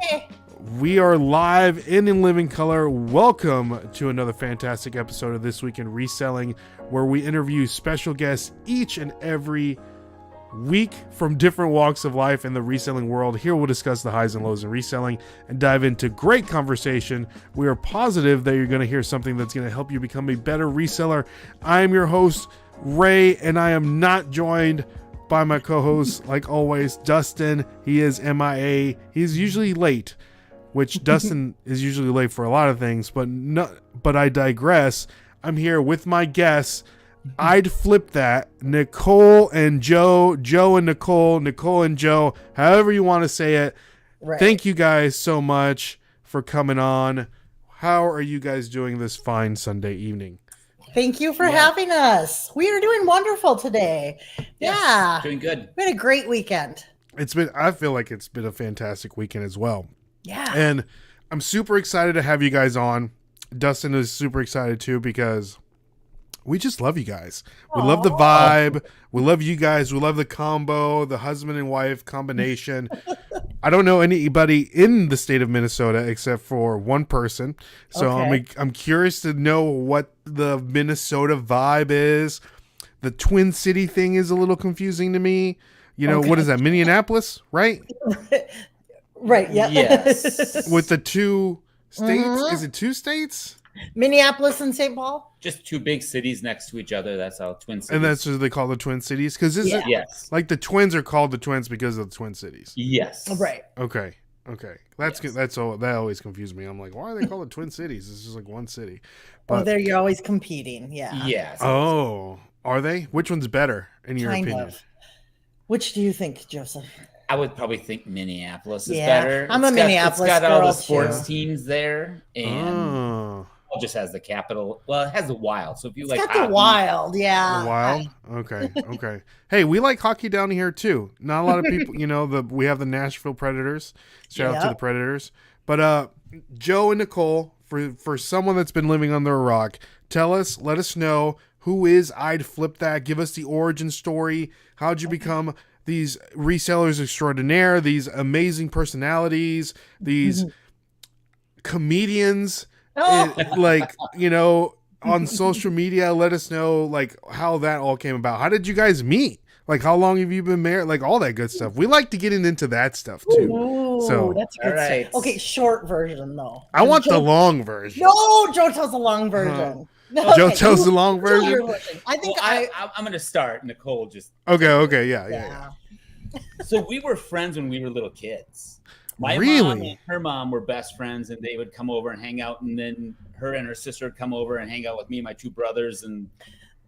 Hey. We are live and in living color. Welcome to another fantastic episode of This Week in Reselling, where we interview special guests each and every week from different walks of life in the reselling world. Here we'll discuss the highs and lows in reselling and dive into great conversation. We are positive that you're going to hear something that's going to help you become a better reseller. I am your host, Ray, and I am not joined by my co-host, like always, Dustin. He is MIA. He's usually late, which Dustin is usually late for a lot of things, but I digress. I'm here with my guests. I'd flip that. Nicole and Joe, Joe and Nicole, Nicole and Joe, however you want to say it. Right. Thank you guys so much for coming on. How are you guys doing this fine Sunday evening? Thank you for having us. We are doing wonderful today. Yeah. Doing good. We had a great weekend. I feel like it's been a fantastic weekend as well. Yeah. And I'm super excited to have you guys on. Dustin is super excited too because we just love you guys. We love the vibe. We love you guys. We love the combo, the husband and wife combination. I don't know anybody in the state of Minnesota except for one person. So I'm curious to know what the Minnesota vibe is. The Twin City thing is a little confusing to me. You know, what is that? Minneapolis, right? Right. Yeah. Yes. With the two states. Is it two states? Minneapolis and St. Paul? Just two big cities next to each other. That's how Twin Cities. And that's what they call the Twin Cities? Because Yes. like the twins are called the twins because of the Twin Cities. Yes. Right. Okay. That's good. That's all. That always confused me. I'm like, why are they called the Twin Cities? It's just like one city. But there you're always competing. Yeah. Yes. Oh, are they? Which one's better in your Kind opinion? of. Which do you think, Joseph? I would probably think Minneapolis is Yeah, better. I'm a Minneapolis It's got all the girl, sports too. teams there, and it just has the capital. Well, it has the Wild. So if you It's like got hockey, the Wild. Yeah. Wild. Okay. Hey, we like hockey down here too. Not a lot of people, we have the Nashville Predators. Shout out to the Predators. But Joe and Nicole, for someone that's been living under a rock, let us know who is I'd Flip That. Give us the origin story. How'd you become these resellers extraordinaire, these amazing personalities, these comedians, on social media. Let us know like how that all came about. How did you guys meet? Like, how long have you been married? Like, all that good stuff. We like to get into that stuff too. Ooh, So that's good. right. Okay, short version though. I want the long version. No, Joe tells the long version. No, Joe tells the long tell version. your version. I think I'm going to start. Nicole just. Okay. Yeah. So we were friends when we were little kids. My Really? mom and her mom were best friends, and they would come over and hang out, and then her and her sister would come over and hang out with me and my two brothers,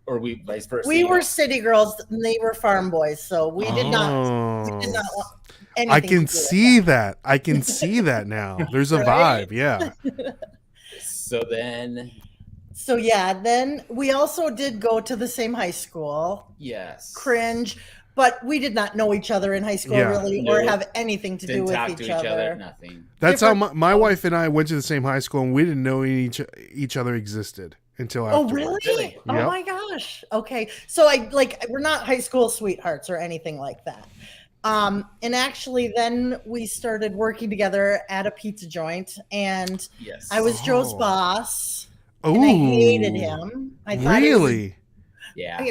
or we vice versa. We were city girls and they were farm boys, so we did not want anything I to can do with see that. I can see that now. There's a Right? vibe. Yeah. So then we also did go to the same high school. yes. Cringe, but we did not know each other in high school really, No. or have anything to Didn't do talk with to each other. nothing. That's how Different- my wife and I went to the same high school, and we didn't know each other existed until Oh, afterwards. really? Really? Oh Yep. my gosh. Okay. So we're not high school sweethearts or anything like that. And actually then we started working together at a pizza joint, and Yes. I was Joe's Oh. boss. Oh, And I hated him. I thought he was- Really? Yeah.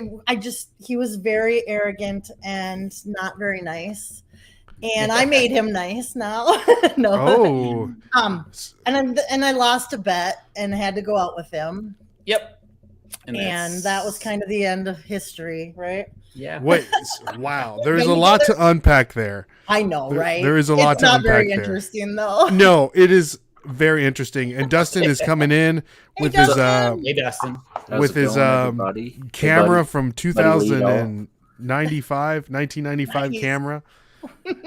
he was very arrogant and not very nice. And I made him nice now. No. Oh, And I lost a bet and had to go out with him. Yep. And that was kind of the end of history, right? Yeah. wait! Wow, there's a lot to unpack there. I know, right? There is a lot it's to not unpack very there. interesting though. No, it is very interesting. And Dustin is coming in with his Hey, Dustin. with his camera from 1995 Nice. camera.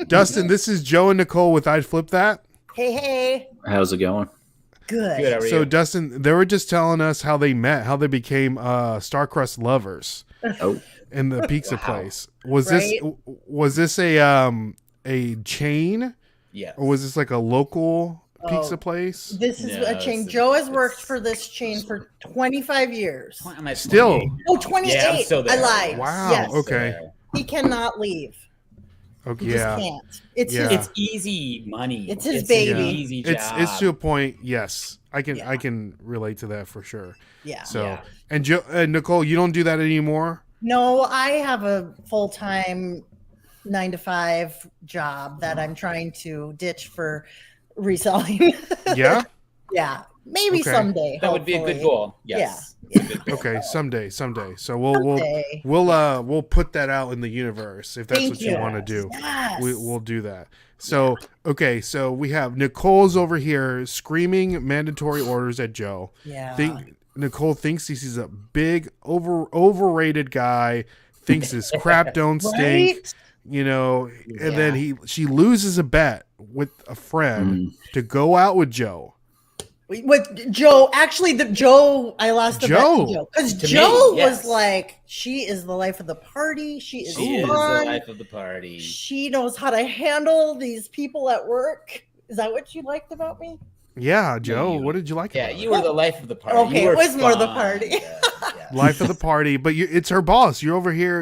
Dustin, this is Joe and Nicole with I'd Flip That. Hey. How's it going? Good. Good. How are So you? Dustin, they were just telling us how they met, how they became star-crust lovers Oh, in the pizza place. Was this a chain, Yeah. or was this like a local pizza place? This is No, a chain. it's- Joe has worked for this chain for 25 years. I'm at Still. 28. Oh, 28. Yeah, I'm still there. I lied. Wow. Yes. Okay. He cannot leave. Okay, You just yeah. can't. It's Yeah. It's easy money. It's his An baby. easy job. It's to a point. Yes, I Yeah. can relate to that for sure. yeah. So Yeah. and Nicole, you don't do that anymore. No, I have a full-time 9 to 5 job that I'm trying to ditch for reselling. Yeah. Yeah, maybe Okay. someday. That would be a good hopefully. goal. Yes. Yeah. It's a good goal. Okay. Someday. So Someday. we'll put that out in the universe if that's Thank what you want to do. Yes. We'll do that. So okay. So we have Nicole's over here screaming mandatory orders at Joe. Yeah. Nicole thinks he's a big overrated guy. Thinks his crap don't stink. Right? You know, and Yeah. then she loses a bet with a friend to go out with Joe. With Joe, actually, I lost the bet to Joe because To me, Joe yes. was like, she is the life of the party. She is She is the fun. life of the party. She knows how to handle these people at work. Is that what you liked about me? Yeah, Joe, you- what did you like Yeah, about you it? were the life of the party. Okay, You were it was more the fun. party. Yeah. Life of the party, but it's her boss. You're over here,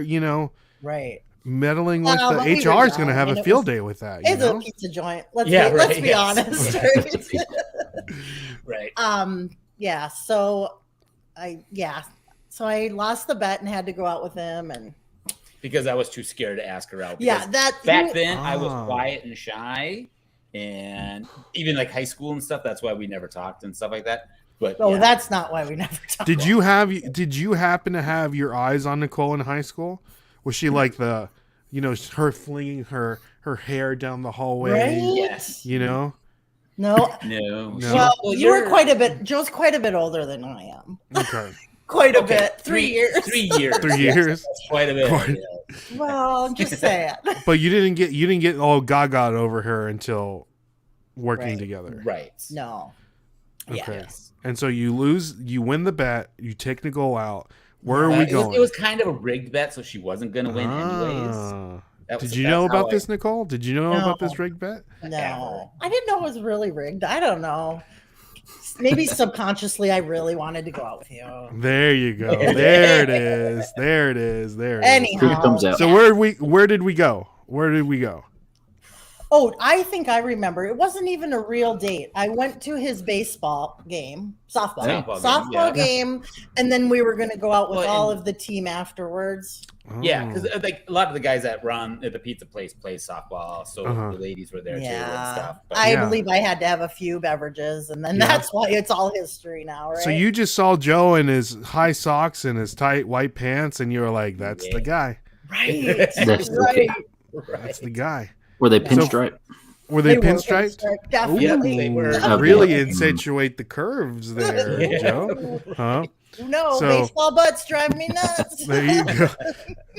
Right. meddling with But we the were HR is going to young, have and a it field was- day with that. It's You a know? pizza joint. Let's Yeah, be right, honest. yes. Right. Yeah. So I lost the bet and had to go out with him, and Because I was too scared to ask her out. yeah, because that back then I was Ah. quiet and shy, and even like high school and stuff. That's why we never talked and stuff like that. But Oh, yeah. that's not why we never talked. Did you happen to have your eyes on Nicole in high school? Was she like her flinging her hair down the hallway? Right? Yes. You know? No. No. No. Well, Well, you were you're- quite a bit. Joe's quite a bit older than I am. Okay. Quite a Okay, bit. 3 years. 3 years. 3 yes, years. that's quite a bit. Quite- yeah. Well, I'm just saying. But you didn't get all gaga over her until working Right. together. Right. No. Okay. Yes. And so you win the bet, you take Nicole out. Where are we It was- going? It was kind of a rigged bet, so she wasn't going to win anyways. Ah. That was- Did you that's know how about I- this, Nicole? Did you know No. about this rigged bet? No. I didn't know it was really rigged. I don't know. Maybe subconsciously I really wanted to go out with you. There you go. There it is. There it is. There it is. Anyhow. Truth comes out. So where did we go? Where did we go? Oh, I think I remember. It wasn't even a real date. I went to his baseball game, softball game, and then we were going to go out with Well, all and- of the team afterwards. Yeah, Oh. because like a lot of the guys that run at the pizza place play softball, so Uh-huh. the ladies were there too and Yeah, stuff. But I Yeah. believe I had to have a few beverages, and then Yeah. that's why it's all history now, right? So you just saw Joe in his high socks and his tight white pants, and you were like, "That's Yeah. the guy. right, That's right. That's the guy." Were they pinstripe? Were they were pinstriped? Definitely. they were. Okay. Really accentuate the curves there, Yeah. Joe. Huh? No, So- baseball butts drive me nuts. There you go.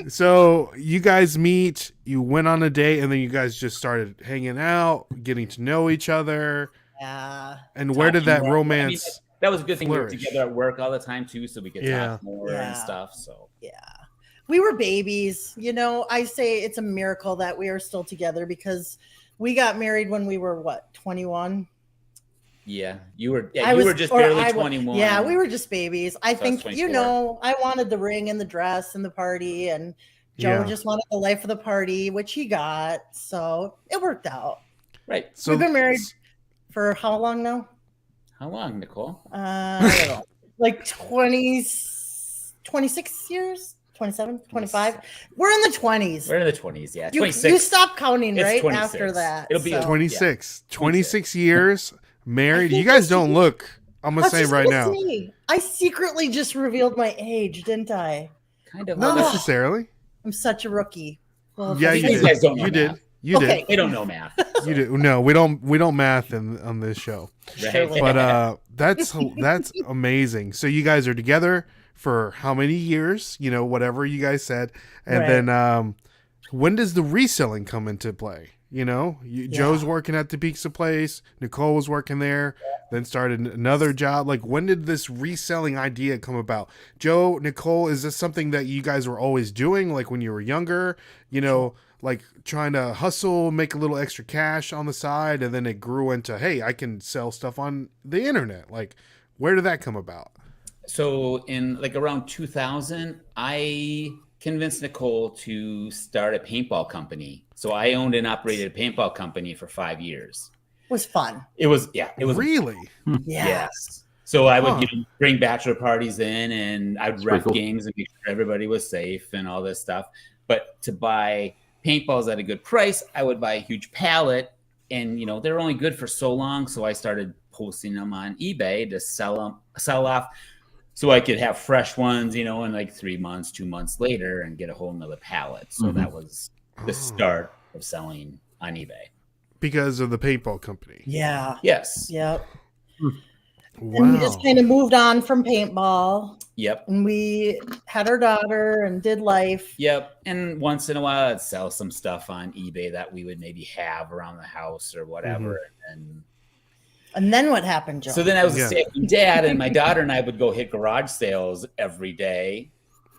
So you guys meet, you went on a date, and then you guys just started hanging out, getting to know each other. Yeah. And where did that Talking more. romance? I mean, that was a good thing. We were flourish? together at work all the time too, so we could Yeah. talk more Yeah. and stuff. So Yeah. We were babies. You know, I say it's a miracle that we are still together because we got married when we were 21? yeah, you were. Yeah, I you was- were just or barely I wa- 21. Yeah, we were just babies. I So I was think, 24. I wanted the ring and the dress and the party, and Joe Yeah. just wanted the life of the party, which he got. So it worked out. right. So We've been married for how long now? How long, Nicole? I don't know. Like 26 years? 27, 25? We're in the 20s. We're in the 20s. Yeah, You 26. stop counting, It's right? 26. After that. It'll be so. 26 years married. I You think guys I don't see- look. I'm I gonna was say just right gonna now, say, I secretly just revealed my age, didn't I? kind of. not Oh. necessarily. I'm such a rookie. Well, Yeah, if you These did. guys don't know You did. math. You Okay. did. They don't know math. You did. No, we don't math on this show. Right? But that's amazing. So you guys are together for how many years? You know, whatever you guys said, and Right. then when does the reselling come into play? You know, Joe's working at the pizza place. Nicole was working there, then started another job. Like, when did this reselling idea come about? Joe, Nicole, is this something that you guys were always doing, like when you were younger? You know, like trying to hustle, make a little extra cash on the side, and then it grew into, hey, I can sell stuff on the internet. Like, where did that come about? So in like around 2000, I convinced Nicole to start a paintball company. So I owned and operated a paintball company for 5 years. It was fun. It was really. Yeah. Yes. So I would bring bachelor parties in, and I'd ref games and make sure everybody was safe and all this stuff. But to buy paintballs at a good price, I would buy a huge pallet, and they're only good for so long. So I started posting them on eBay to sell off, so I could have fresh ones, in like 3 months, 2 months later, and get a whole nother pallet. So that was the start of selling on eBay. Because of the paintball company. Yeah. Yes. Yep. Wow. And we just kind of moved on from paintball. Yep. And we had our daughter and did life. Yep. And once in a while, I'd sell some stuff on eBay that we would maybe have around the house or whatever. And then what happened, Joe? So then I was a stay-at-home dad, and my daughter and I would go hit garage sales every day.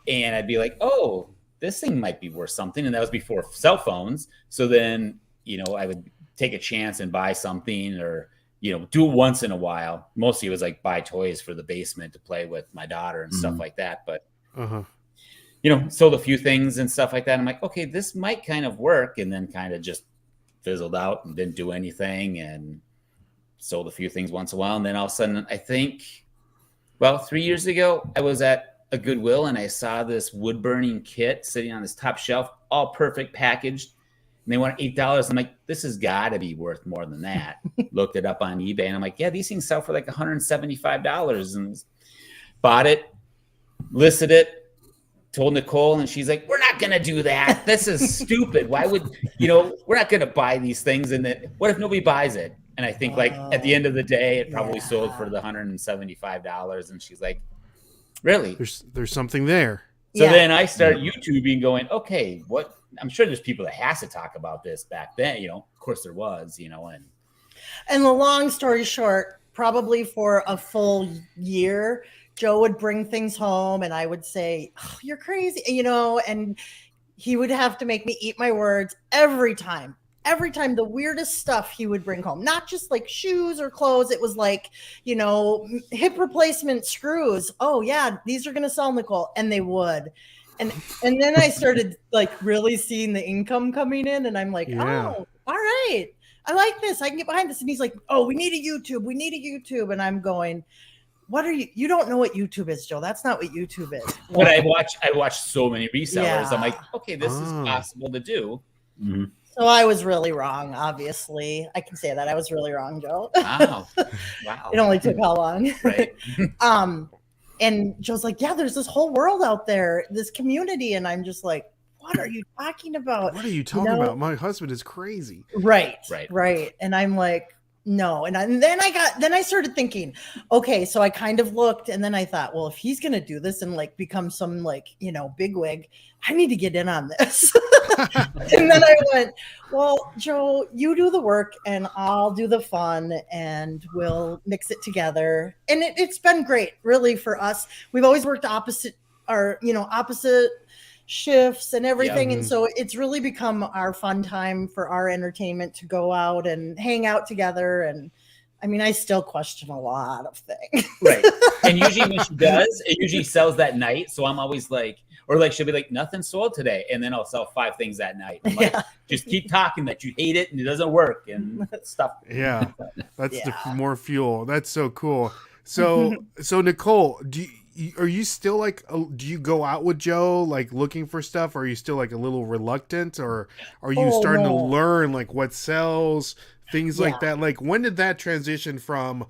And I'd be like, oh, this thing might be worth something. And that was before cell phones. So then, I would take a chance and buy something, or do it once in a while. Mostly it was like buy toys for the basement to play with my daughter and stuff like that. But sold a few things and stuff like that. I'm like, okay, this might kind of work, and then kind of just fizzled out and didn't do anything, and sold a few things once in a while. And then all of a sudden, I think 3 years ago, I was at a Goodwill and I saw this wood burning kit sitting on this top shelf, all perfect packaged. And they want $8. I'm like, this has got to be worth more than that. Looked it up on eBay, and I'm like, yeah, these things sell for like $175. And bought it, listed it, told Nicole, and she's like, we're not going to do that. This is stupid. Why would, we're not going to buy these things. And then what if nobody buys it? And I think at the end of the day, it probably sold for the $175. And she's like, really? There's something there. So then I started YouTubing, going, okay, what? I'm sure there's people that has to talk about this back then. Of course there was, And the long story short, probably for a full year, Joe would bring things home and I would say, oh, you're crazy, and he would have to make me eat my words every time. Every time, the weirdest stuff he would bring home, not just like shoes or clothes. It was like, hip replacement screws. Oh yeah, these are going to sell, Nicole. And they would. And then I started like really seeing the income coming in, and I'm like, oh, all right, I like this. I can get behind this. And he's like, oh, we need a YouTube. And I'm going, what are you? You don't know what YouTube is, Joe. That's not what YouTube is. But I watch so many resellers. Yeah. I'm like, okay, this is possible to do. Mm-hmm. So I was really wrong, obviously. I can say that. I was really wrong, Joe. Wow. It only took how long? Right. And Joe's like, yeah, there's this whole world out there, this community. And I'm just like, what are you talking about? What are you talking about? My husband is crazy. Right. And I'm like, no. And then I started thinking, okay, so I kind of looked, and then I thought, well, if he's going to do this and like become some like, bigwig, I need to get in on this. And then I went, well, Joe, you do the work and I'll do the fun, and we'll mix it together. And it's been great, really, for us. We've always worked opposite shifts and everything. And so it's really become our fun time for our entertainment to go out and hang out together. And I mean, I still question a lot of things. Right. And usually when she does, it usually sells that night. So I'm always like, or like, she'll be like, nothing sold today. And then I'll sell 5 things that night. I'm like, just keep talking that you hate it and it doesn't work and stuff. Yeah. That's the more fuel. That's so cool. So Nicole, are you still like, do you go out with Joe, like looking for stuff? Or are you still like a little reluctant, or are you starting to learn like what sells, things like that? Like, when did that transition from,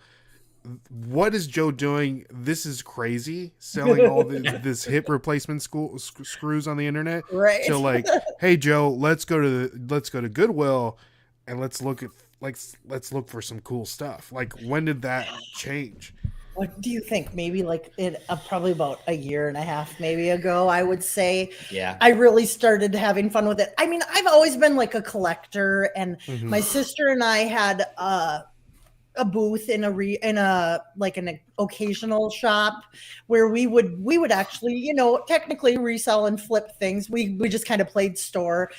what is Joe doing? This is crazy, selling all this hip replacement screws on the internet. Right. So like, hey Joe, let's go to Goodwill and let's look for some cool stuff. Like, when did that change? What do you think? Maybe like probably about a year and a half maybe ago, I would say. Yeah. I really started having fun with it. I mean, I've always been like a collector, and my sister and I had a booth in an occasional shop where we would actually, technically resell and flip things. We just kind of played store.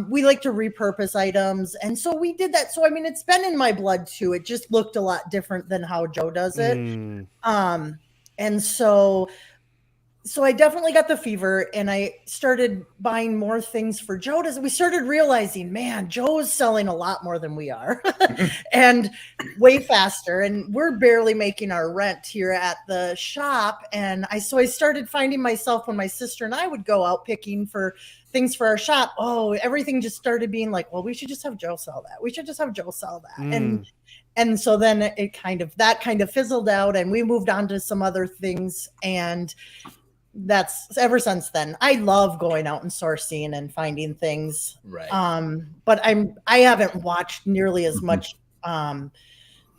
We like to repurpose items. And so we did that. So, I mean, it's been in my blood too. It just looked a lot different than how Joe does it. And so so I definitely got the fever, and I started buying more things for Joe. We started realizing, man, Joe is selling a lot more than we are and way faster. And we're barely making our rent here at the shop. And I started finding myself when my sister and I would go out picking for things for our shop. Oh, everything just started being like, well, we should just have Joe sell that. We should just have Joe sell that. And so then it kind of fizzled out, and we moved on to some other things. And that's ever since then. I love going out and sourcing and finding things. Right. But I haven't watched nearly as much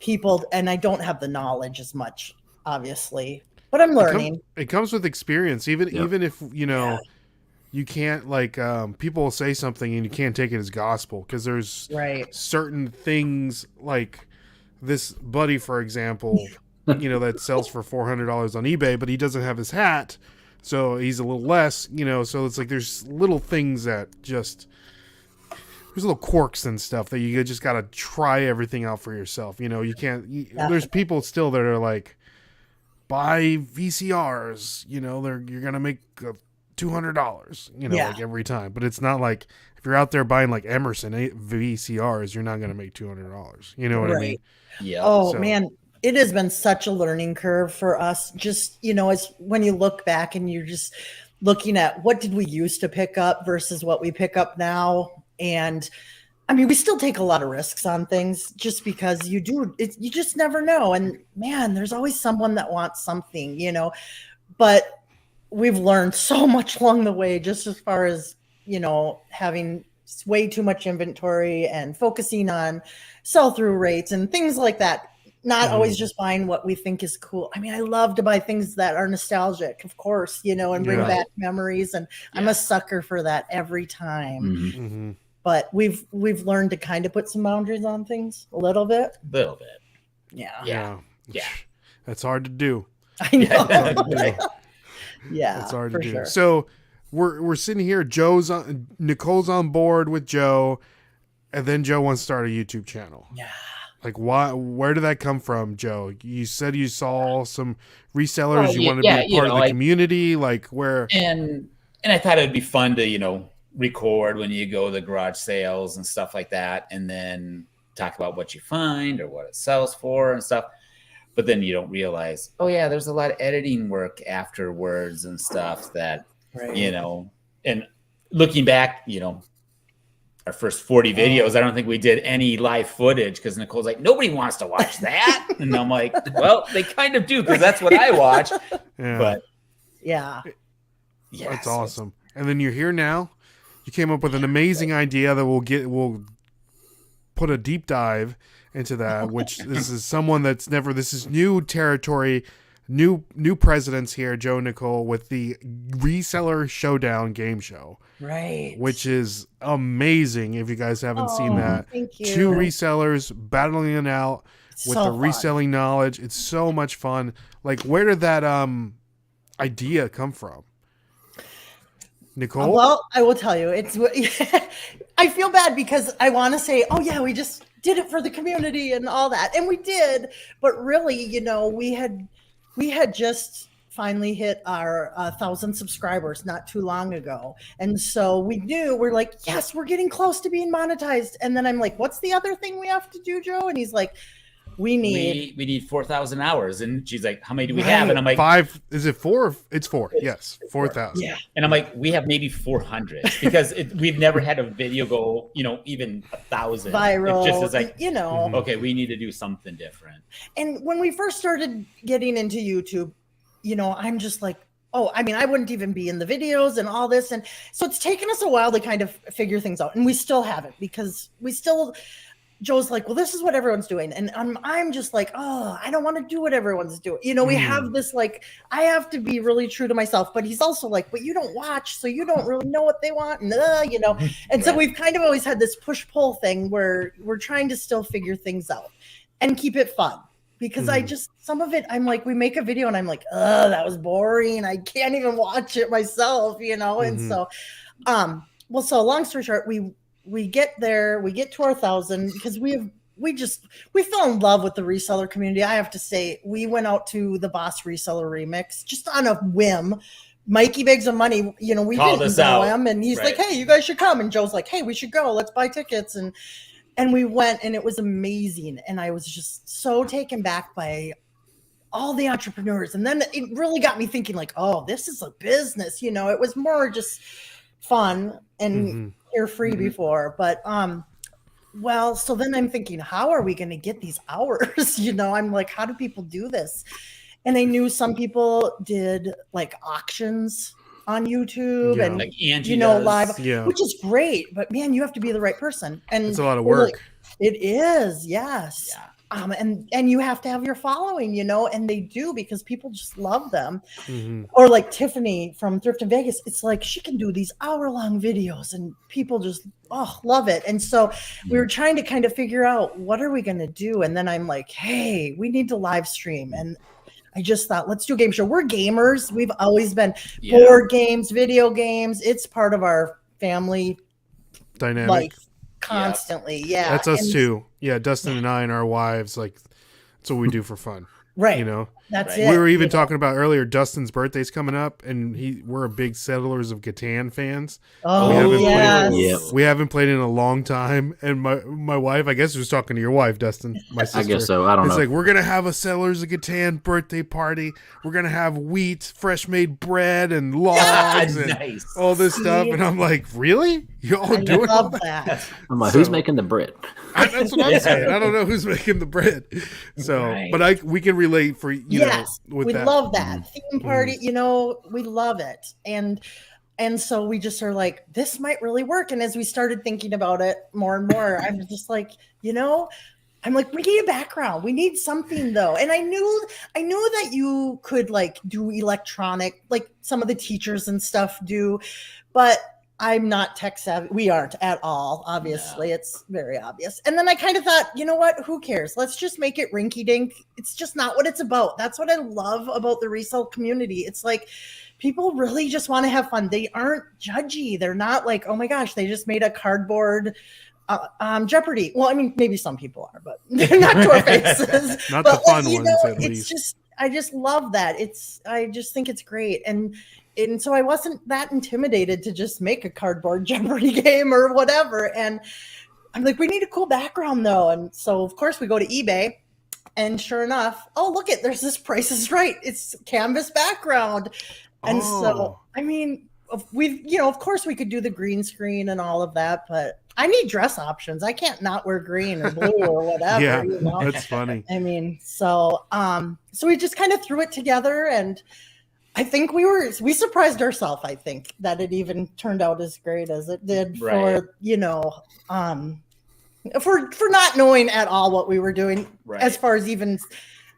people, and I don't have the knowledge as much, obviously. But I'm learning. It comes with experience. Even if you can't, like, people will say something and you can't take it as gospel, because there's certain things, like this buddy, for example, that sells for $400 on eBay, but he doesn't have his hat, so he's a little less, so it's like there's little things that there's little quirks and stuff that you just got to try everything out for yourself. You can't, there's people still that are like, buy VCRs, you're going to make $200, like every time. But it's not like, if you're out there buying like Emerson VCRs, you're not going to make $200. You know what I mean? Yeah. Oh, man. It has been such a learning curve for us. Just, as when you look back and you're just looking at what did we used to pick up versus what we pick up now. And I mean, we still take a lot of risks on things just because you just never know. And man, there's always someone that wants something, but we've learned so much along the way, just as far as, having way too much inventory and focusing on sell-through rates and things like that. Not always just buying what we think is cool. I mean, I love to buy things that are nostalgic, of course, and bring back memories. And I'm a sucker for that every time. Mm-hmm. But we've learned to kind of put some boundaries on things a little bit. Yeah. That's hard to do. I know. Yeah, it's hard to do. Sure. So we're sitting here. Nicole's on board with Joe, and then Joe wants to start a YouTube channel. Yeah. Like, where did that come from, Joe? You said you saw some resellers. You want to be part of the community. Like, where? And I thought it'd be fun to, record when you go to the garage sales and stuff like that, and then talk about what you find or what it sells for and stuff. But then you don't realize, there's a lot of editing work afterwards and stuff that, and looking back, our first 40 videos, I don't think we did any live footage because Nicole's like, nobody wants to watch that. And I'm like, well, they kind of do because that's what I watch. Yeah. But that's awesome. And then you're here now. You came up with an amazing idea that we'll put a deep dive into that, which this is someone that's never, this is new territory, new presidents here, Joe and Nicole, with the Reseller Showdown game show. Right. Which is amazing if you guys haven't seen that. Thank you. Two resellers battling it out with so the fun. reselling knowledge. It's so much fun. Like, where did that idea come from? Nicole? Well, I will tell you, I feel bad because I want to say, we just did it for the community and all that. And we did, but really, we had just finally hit our 1,000 subscribers not too long ago. And so we're like, yes, we're getting close to being monetized. And then I'm like, what's the other thing we have to do, Joe? And he's like, we need 4,000 hours. And she's like, how many do we have? And I'm like, 5. Is it 4? It's 4. Yes. 4,000. Yeah. And I'm like, we have maybe 400 because we've never had a video go, even 1,000 viral. It just is like, okay, we need to do something different. And when we first started getting into YouTube, I'm just like, I wouldn't even be in the videos and all this. And so it's taken us a while to kind of figure things out. And we still haven't, because Joe's like, well, this is what everyone's doing. And I'm just like, I don't want to do what everyone's doing. We have this, like, I have to be really true to myself. But he's also like, but you don't watch, so you don't really know what they want. And, And so we've kind of always had this push-pull thing where we're trying to still figure things out and keep it fun. Because some of it, I'm like, we make a video and I'm like, that was boring. I can't even watch it myself, And so, so long story short, we get there, we get to our 1,000 because we fell in love with the reseller community. I have to say, we went out to the Boss Reseller Remix just on a whim Mikey Bigs of Money, you know, we Called didn't us know out. him, and he's Right. like, hey, you guys should come. And Joe's like, hey, we should go. Let's buy tickets. And we went, and it was amazing. And I was just so taken back by all the entrepreneurs. And then it really got me thinking, like, oh, this is a business. You know, it was more just fun and carefree before. But well, so then I'm thinking, how are we going to get these hours? You know, I'm like, how do people do this? And I knew some people did like auctions on YouTube and like Angie you know does. live, which is great. But man, you have to be the right person, and it's a lot of work. Like, it is, yes. Yeah. And you have to have your following, you know, and they do because people just love them. Or like Tiffany from Thrift in Vegas, it's like she can do these hour-long videos and people just love it. And so we were trying to kind of figure out what are we going to do. And then I'm like, hey, we need to live stream. And I just thought, let's do a game show. We're gamers. We've always been board games, video games. It's part of our family dynamic life constantly. Yeah. That's us too. Yeah. Dustin and I and our wives, like, that's what we do for fun. Right. You know, that's it. We were even talking about earlier, Dustin's birthday's coming up, and we're a big Settlers of Catan fans. We haven't played in a long time. And my wife, I guess, was talking to your wife, Dustin, my sister. I guess so. I don't know. It's like, we're going to have a Settlers of Catan birthday party. We're going to have wheat, fresh made bread, and logs, and all this stuff. And I'm like, really? You all doing all that? I'm like, who's making the bread? That's what I'm saying. I don't know who's making the bread. So, but we can relate for you know, with we that. love that theme party. You know, we love it, and so we just are like, this might really work. And as we started thinking about it more and more, I'm just like, you know, I'm like, we need a background. We need something though. And I knew that you could like do electronic, like some of the teachers and stuff do, but I'm not tech savvy. We aren't at all. Obviously, it's very obvious. And then I kind of thought, you know what? Who cares? Let's just make it rinky dink. It's just not what it's about. That's what I love about the resale community. It's like people really just want to have fun. They aren't judgy. They're not like, oh my gosh, they just made a cardboard Jeopardy. Well, I mean, maybe some people are, but they're not to our faces. Not the fun ones, at it's least. Just, I just love that. I just think it's great. And so I wasn't that intimidated to just make a cardboard Jeopardy game or whatever. And I'm like, we need a cool background though. And so of course we go to eBay, and sure enough, oh, look it, there's this Price is Right. It's canvas background. And so, I mean, of course we could do the green screen and all of that, but I need dress options. I can't not wear green or blue or whatever. Yeah, you know? That's funny. I mean, so we just kind of threw it together, and I think we surprised ourselves. I think that it even turned out as great as it did for, you know, for not knowing at all what we were doing as far as even,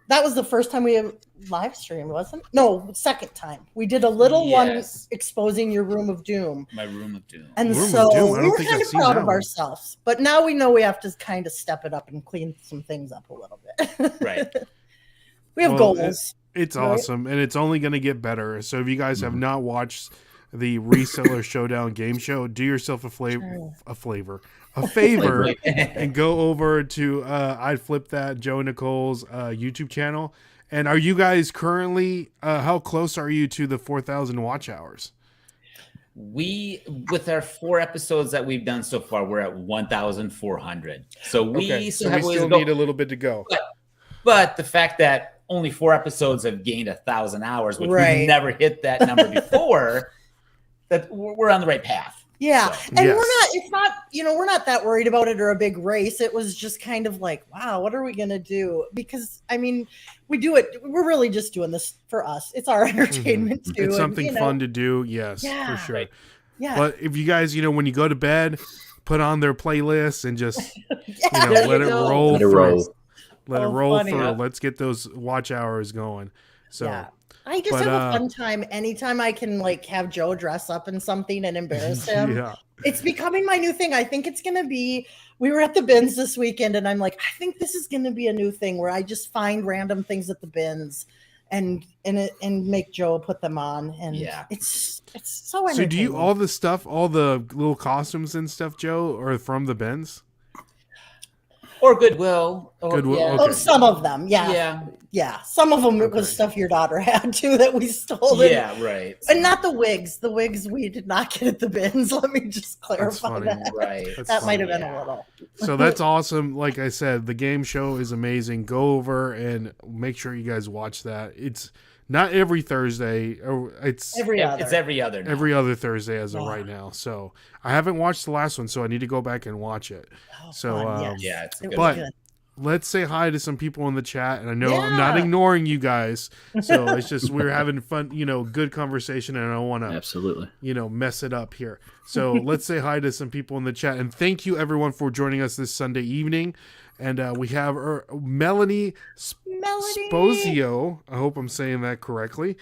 that was the first time we have live streamed, wasn't it? No, second time. We did a little one exposing your room of doom. My room of doom. And so we were kind of proud of ourselves. But now we know we have to kind of step it up and clean some things up a little bit. Right. We have goals. It's awesome, and it's only going to get better. So if you guys have not watched the Reseller Showdown game show, do yourself a favor, and go over to I'd Flip That, Joe and Nicole's YouTube channel. And are you guys currently, how close are you to the 4,000 watch hours? We, with our 4 episodes that we've done so far, we're at 1,400. So we still need a little bit to go. But the fact that only 4 episodes have gained 1,000 hours, which we've never hit that number before, that we're on the right path. Yeah. So, and we're not that worried about it or a big race. It was just kind of like, wow, what are we going to do? Because I mean, we do it. We're really just doing this for us. It's our entertainment too. It's something fun to do. Yes, for sure. Right. Yeah. But if you guys, when you go to bed, put on their playlists and just, let it roll. Let it roll through. Let's get those watch hours going. So I just have a fun time anytime I can have Joe dress up in something and embarrass him. It's becoming my new thing. I think it's going to be, we were at the bins this weekend and I'm like, I think this is going to be a new thing where I just find random things at the bins and make Joe put them on. And it's so entertaining. So do you, all the little costumes and stuff, Joe, are from the bins? or Goodwill. Or, Goodwill, yeah. okay. Oh, some of them, Yeah. yeah. Some of them it Okay. was stuff your daughter had too that we stole. Yeah, right. And not the wigs. The wigs we did not get at the bins. Let me just clarify funny. that. Right. That's That might funny. have been a little. So that's awesome. Like I said, the game show is amazing. Go over and make sure you guys watch that. It's not every Thursday. It's Every other. It's every other. Now. every other Thursday as of Yeah. right now. So I haven't watched the last one, so I need to go back and watch it. Oh, So, fun, yes. Yeah, it's a It good was but- good. Let's say hi to some people in the chat. And I know I'm not Yeah. ignoring you guys. So it's just we're having fun, good conversation, and I don't want to Absolutely. mess it up here. So let's say hi to some people in the chat. And thank you everyone for joining us this Sunday evening. And we have Melanie Sposio. I hope I'm saying that correctly.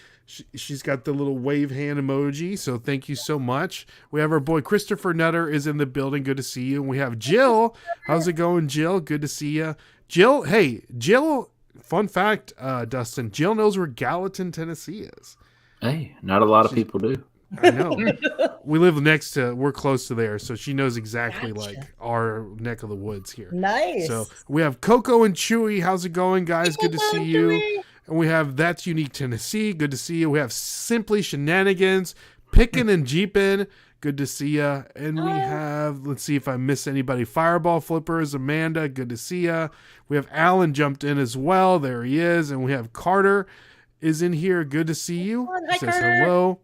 She's got the little wave hand emoji. So thank you so much. We have our boy Christopher Nutter is in the building. Good to see you. And we have Jill. How's it going, Jill? Good to see you. Jill, hey, Jill, fun fact, Dustin, Jill knows where Gallatin, Tennessee is. Hey, not a lot of people do. I know. We're close to there, so she knows exactly Gotcha. like our neck of the woods here. Nice. So we have Coco and Chewie. How's it going, guys? Good to see you. And we have That's Unique Tennessee. Good to see you. We have Simply Shenanigans, Pickin' and Jeepin'. Good to see you. And we have, let's see if I miss anybody. Fireball Flippers, Amanda. Good to see you. We have Alan jumped in as well. There he is. And we have Carter is in here. Good to see you. Hi, Says Carter. hello.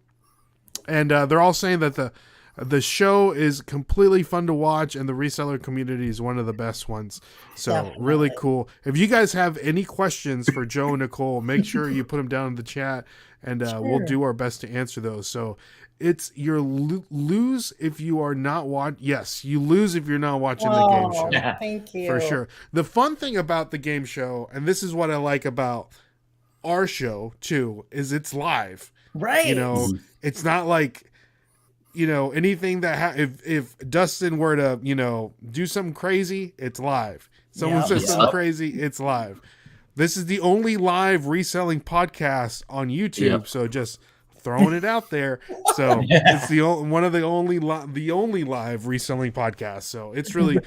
And they're all saying that the show is completely fun to watch, and the reseller community is one of the best ones. So Definitely. really cool. If you guys have any questions for Joe and Nicole, make sure you put them down in the chat, and we'll do our best to answer those. So it's your lose if you are not watching. Yes, you lose if you're not watching the game show. Thank you. For sure. The fun thing about the game show, and this is what I like about our show too, is it's live. Right. It's not like, anything that if Dustin were to, do something crazy, it's live. Someone Yep. says something crazy, it's live. This is the only live reselling podcast on YouTube, Yep. so just throwing it out there. So it's one of the only live reselling podcasts. So it's really,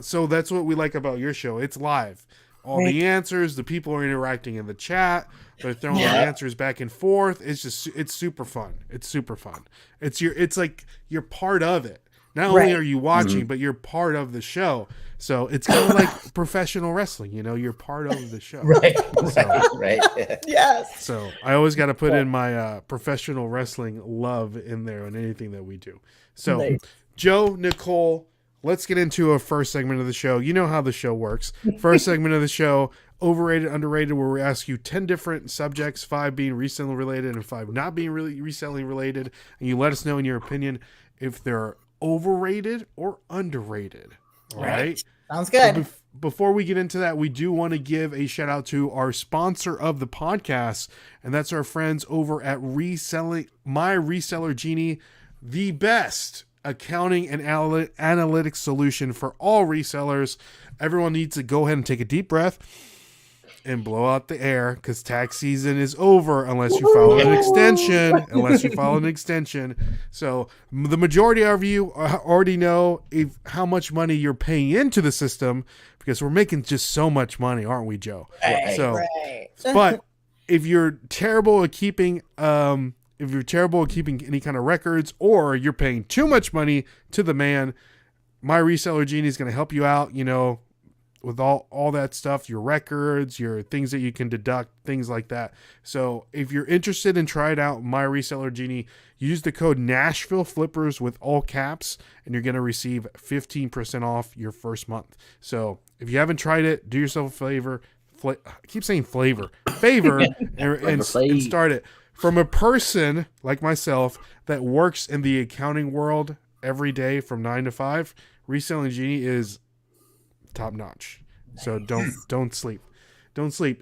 so that's what we like about your show. It's live. All the answers, the people are interacting in the chat. They're throwing the answers back and forth. It's super fun. It's super fun. It's like you're part of it. Not only are you watching, but you're part of the show. So it's kind of like professional wrestling. You're part of the show. Right. So, Right. Yes. so I always got to put in my professional wrestling love in there on anything that we do. So Nice. Joe, Nicole, let's get into a first segment of the show. You know how the show works. First segment of the show, Overrated, Underrated, where we ask you 10 different subjects, 5 being reselling related and 5 not being really reselling related. And you let us know in your opinion if they're overrated or underrated. All right. Sounds good. Before we get into that, we do want to give a shout out to our sponsor of the podcast, and that's our friends over at Reselling, My Reseller Genie, the best accounting and analytics solution for all resellers. Everyone needs to go ahead and take a deep breath and blow out the air, because tax season is over unless you file an extension. So the majority of you already know how much money you're paying into the system, because we're making just so much money, aren't we, Joe? Right. So, Right. but if you're terrible at keeping any kind of records, or you're paying too much money to the man, My Reseller Genie is going to help you out, with all that stuff, your records, your things that you can deduct, things like that. So if you're interested in trying out My Reseller Genie, use the code NashvilleFlippers with all caps, and you're going to receive 15% off your first month. So if you haven't tried it, do yourself a favor. I keep saying favor, and start it. From a person like myself that works in the accounting world every day from 9 to 5, Reselling Genie is top notch. So don't sleep.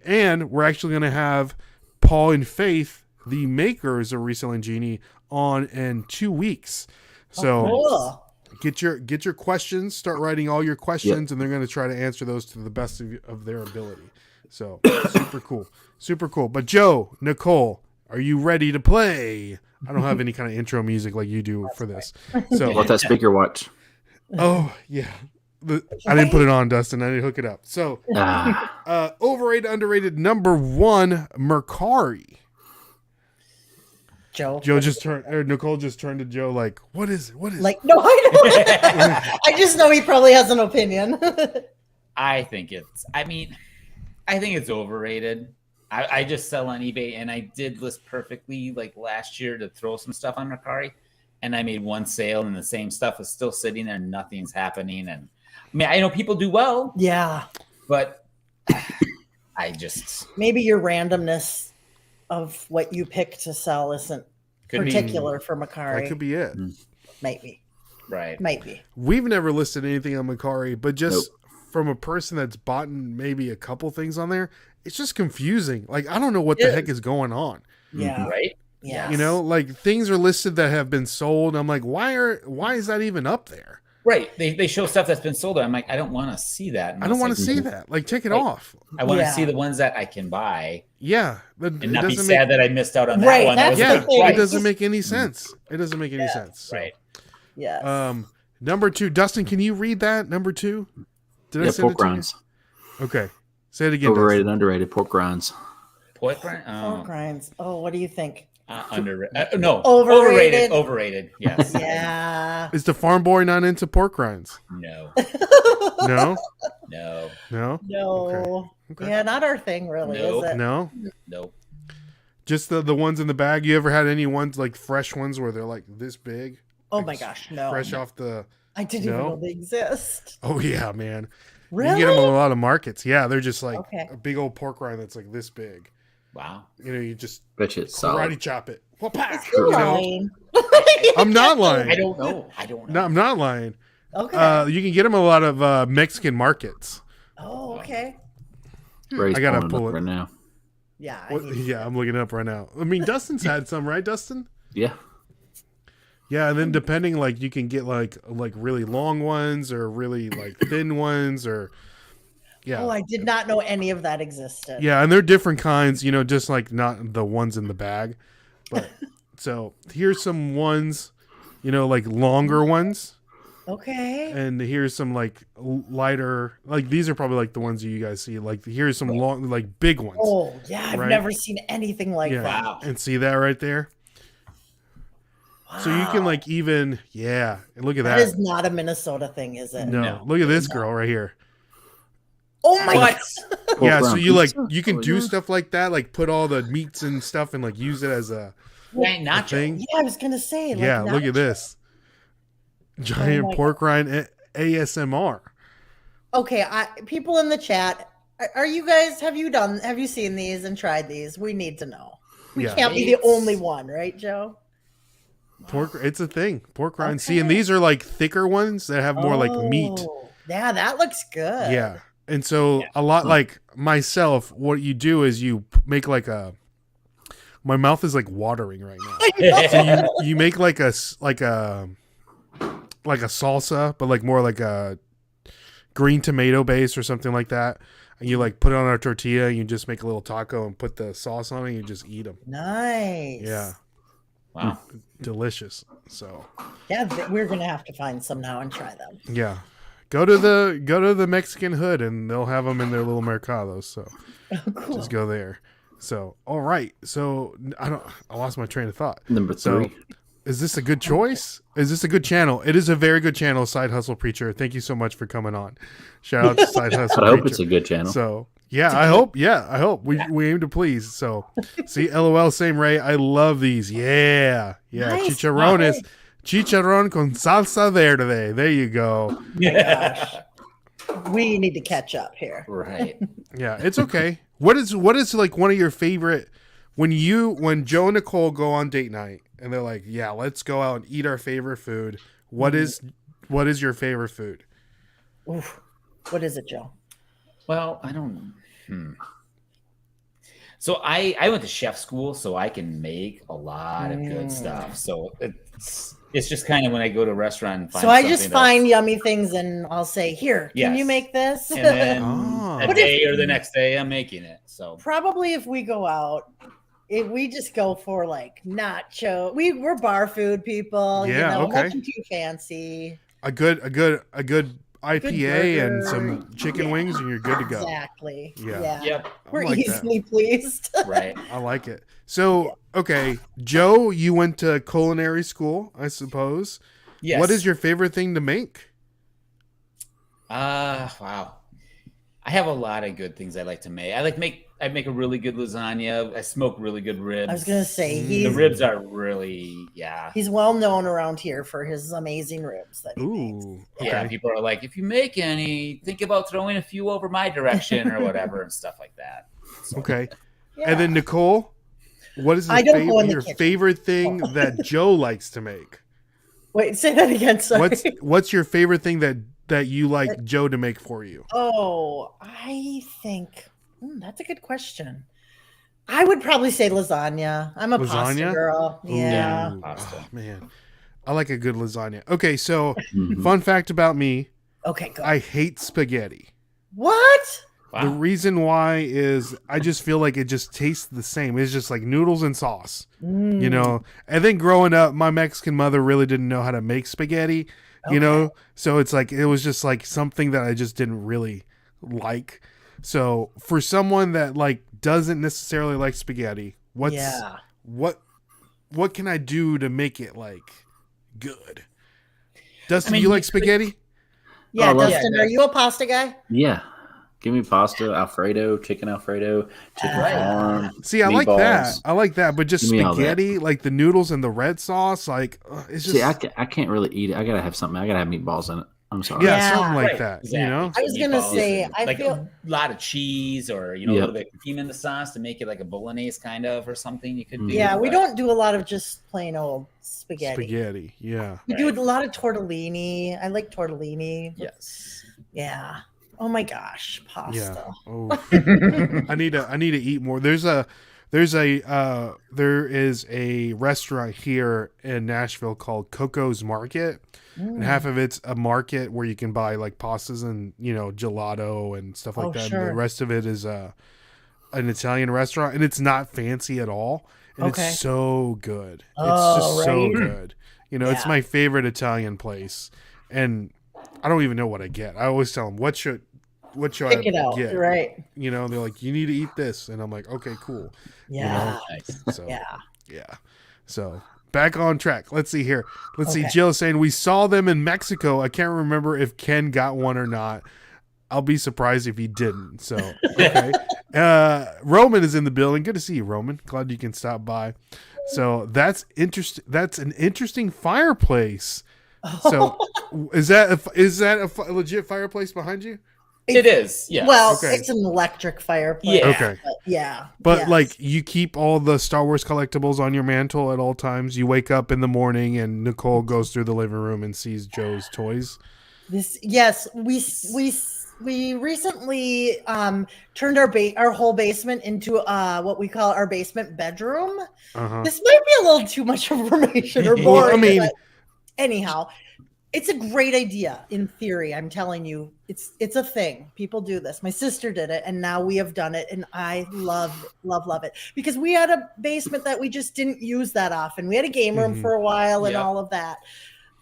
And we're actually going to have Paul and Faith, the makers of Reselling Genie, on in 2 weeks. So Cool. get your questions, start writing all your questions, and they're going to try to answer those to the best of their ability. So super cool. But Joe, Nicole, are you ready to play? I don't have any kind of intro music like you do for this. So Let that speaker watch. oh yeah. I didn't put it on, Dustin. I didn't hook it up. So, overrated, underrated, number 1, Mercari. Joe just turned, or Nicole just turned to Joe like, what is it? What is like, no, I don't. I just know he probably has an opinion. I think it's overrated. I just sell on eBay, and I did list perfectly like last year to throw some stuff on Mercari, and I made one sale, and the same stuff is still sitting there, and nothing's happening. And I mean, I know people do well, Yeah. but I just Maybe your randomness of what you pick to sell isn't Could be. particular for Mercari. That could be it. Might be. right. Might be. We've never listed anything on Mercari, but just Nope. from a person that's bought maybe a couple things on there, it's just confusing. Like, I don't know what It the is. heck is going on. Yeah. Right. Yeah. You know, like things are listed that have been sold. I'm like, why is that even up there? Right. They show stuff that's been sold. I'm like, I don't want to see that. I don't want to unless see that. Like, take it Like, off. I want to Yeah. see the ones that I can buy Yeah. and not be sad that I missed out on that Right, one. that's That the was thing. Yeah, right. it doesn't make any sense. It doesn't make any sense. So, Right. Yes. Number 2, Dustin, can you read that? Number 2? Did I Yeah, send pork it to you? rinds. Okay. Say it again. Overrated, underrated, pork rinds. Pork rind? Pork rinds. Oh, what do you think? Underrated. No. Overrated. Overrated. Yes. Yeah. Dustin. Is the farm boy not into pork rinds? No. No? No. No? No. Okay. Yeah, not our thing, really, Nope. is it? No? Nope. Just the ones in the bag. You ever had any ones like fresh ones where they're like this big? Oh Like, my gosh, no. Fresh off the. I didn't even No? know they exist. Oh yeah, man. You Really? can get them in a lot of markets. Yeah, they're just like Okay. a big old pork rind that's like this big. Wow. You know, you just Bet you it's karate solid. chop it. Wha-pa! You're You know? lying. I'm not lying. I don't know. No, I'm not lying. Okay. You can get them in a lot of Mexican markets. Oh, okay. Ray's I gotta pulling pull up it. right now. Yeah. I What, need- yeah, I'm looking it up right now. I mean, Dustin's had some, right, Dustin? Yeah. Yeah, and then depending, like you can get like really long ones or really like thin ones, or yeah, Oh, I did not know any of that existed. yeah, and they're different kinds. You know, just like not the ones in the bag. But so here's some ones, you know, like longer ones, Okay. and here's some like lighter. Like these are probably like the ones you guys see. Like here's some long, like big ones. Oh, yeah. I've Right. never seen anything like Yeah, that. Wow. and see that right there. So you can Wow. like even and look at That that. is not a Minnesota thing, is it? No, No. look at this girl right here. Oh my What? god. Yeah, Pork so rind you like pizza? you can Oh, do yeah. stuff like that, like put all the meats and stuff and like use it as a Giant nacho. thing. Yeah, I was gonna say. Like, Yeah, look nacho. at this giant my pork rind ASMR. Okay, people in the chat, are you guys? Have you seen these and tried these? We need to know. We Yeah. can't be the only one, right, Joe? Pork, it's a thing. Pork rind. See, and these are like thicker ones that have more like meat. Oh, yeah, that looks good. Yeah, and so a lot like myself, what you do is you make like a. My mouth is like watering right now. So you make like a salsa, but like more like a green tomato base or something like that, and you like put it on a tortilla and you just make a little taco and put the sauce on it and you just eat them. Nice. Yeah, Wow. delicious. So Yeah, we're gonna have to find some now and try them. yeah, go to the Mexican hood and they'll have them in their little mercados. So Cool. just go there. So all right, so I lost my train of thought. Number So, 3. is this a good choice? Is this a good channel? It is a very good channel, Side Hustle Preacher. Thank you so much for coming on. Shout out to Side Hustle But I hope Preacher. it's a good channel. So yeah, I hope. Yeah, I hope we aim to please. So see, LOL, same Ray. I love these. Yeah, Nice. chicharrones, chicharron con salsa verde. There you go. Yeah. We need to catch up here. Right. Yeah, it's okay. What is like one of your favorite when Joe and Nicole go on date night and they're like, yeah, let's go out and eat our favorite food. What is your favorite food? Oof. What is it, Joe? Well, I don't. So I went to chef school, so I can make a lot of good stuff. So it's just kind of when I go to a restaurant. And find So I just something find yummy things and I'll say, "Here, can Yes. you make this?" and then Oh. a But day or the next day, I'm making it. So Probably if we go out, if we just go for like nacho. We're bar food people. Yeah, you know, okay. nothing too fancy. A good IPA and burger. some chicken wings, and you're good to go. Exactly. Yeah. Yep. We're like that. easily pleased. Right. I like it. So, okay, Joe, you went to culinary school, I suppose. Yes. What is your favorite thing to make? Wow. I have a lot of good things I like to make. I make a really good lasagna. I smoke really good ribs. I was gonna say The ribs are really, he's well known around here for his amazing ribs that he makes. Ooh, Yeah, okay. people are like, if you make any, think about throwing a few over my direction or whatever and stuff like that. So, Okay. Yeah. And then Nicole, what is I don't go in the your kitchen. favorite thing that Joe likes to make? Wait, say that again. Sorry. What's your favorite thing that you like Joe to make for you? Oh, I think that's a good question. I would probably say lasagna. I'm a pasta Lasagna? girl. Yeah. Ooh, Pasta. oh, man. I like a good lasagna. Okay, so Mhm. fun fact about me, Okay, go. I hate spaghetti. What? The wow. reason why is I just feel like it just tastes the same. It's just like noodles and sauce, you know? And then growing up, my Mexican mother really didn't know how to make spaghetti, you know? So it's like, it was just like something that I just didn't really like. So for someone that like doesn't necessarily like spaghetti, what can I do to make it like good? Dustin, I mean, you like you could- spaghetti? Yeah, Oh, I love- Dustin, are you a pasta guy? Yeah. Give me pasta, Alfredo, chicken Alfredo, chicken Right. parm. See, I like that. meatballs. I like that, but just Give me all that. spaghetti, like the noodles and the red sauce, like it's just See, I can't really eat it. I gotta have something. I gotta have meatballs in it. I'm sorry. yeah, Yeah. something like Right, that. exactly. You know, I was gonna Meatballs say, and, I like feel- a lot of cheese or, you know, a Yep. little bit of cream in the sauce to make it like a bolognese kind of or something you could do. Yeah, we but- don't do a lot of just plain old spaghetti. spaghetti. Yeah. We do a lot of tortellini. I like tortellini. Yes. Yeah. Oh my gosh, pasta. Yeah. Oh, I need to eat more. There is a restaurant here in Nashville called Coco's Market, and half of it's a market where you can buy like pastas and, you know, gelato and stuff like Oh, that. And sure. the rest of it is an Italian restaurant, and it's not fancy at all, and Okay. it's so good. It's Oh, just so right. good. You know, it's Yeah. my favorite Italian place, and I don't even know what I get. I always tell them what should Pick it I out, get. right? You know, they're like, you need to eat this, and I'm like, okay, cool. Yeah. Nice. So Yeah. yeah. So back on track. Let's see here. Let's see. Okay. Jill saying we saw them in Mexico. I can't remember if Ken got one or not. I'll be surprised if he didn't. So okay. Roman is in the building. Good to see you, Roman. Glad you can stop by. So that's interesting. That's an interesting fireplace. So is that a legit fireplace behind you? It is. Yeah. Well, Okay. it's an electric fireplace. Yeah. Okay. But yeah. But yes. like you keep all the Star Wars collectibles on your mantle at all times. You wake up in the morning and Nicole goes through the living room and sees Joe's toys. Yes, we recently turned our whole basement into what we call our basement bedroom. Uh-huh. This might be a little too much information or Well, boring. I mean- but anyhow, it's a great idea in theory. I'm telling you, it's a thing. People do this. My sister did it, and now we have done it, and I love it because we had a basement that we just didn't use that often. We had a game room Mhm. for a while and Yeah. all of that.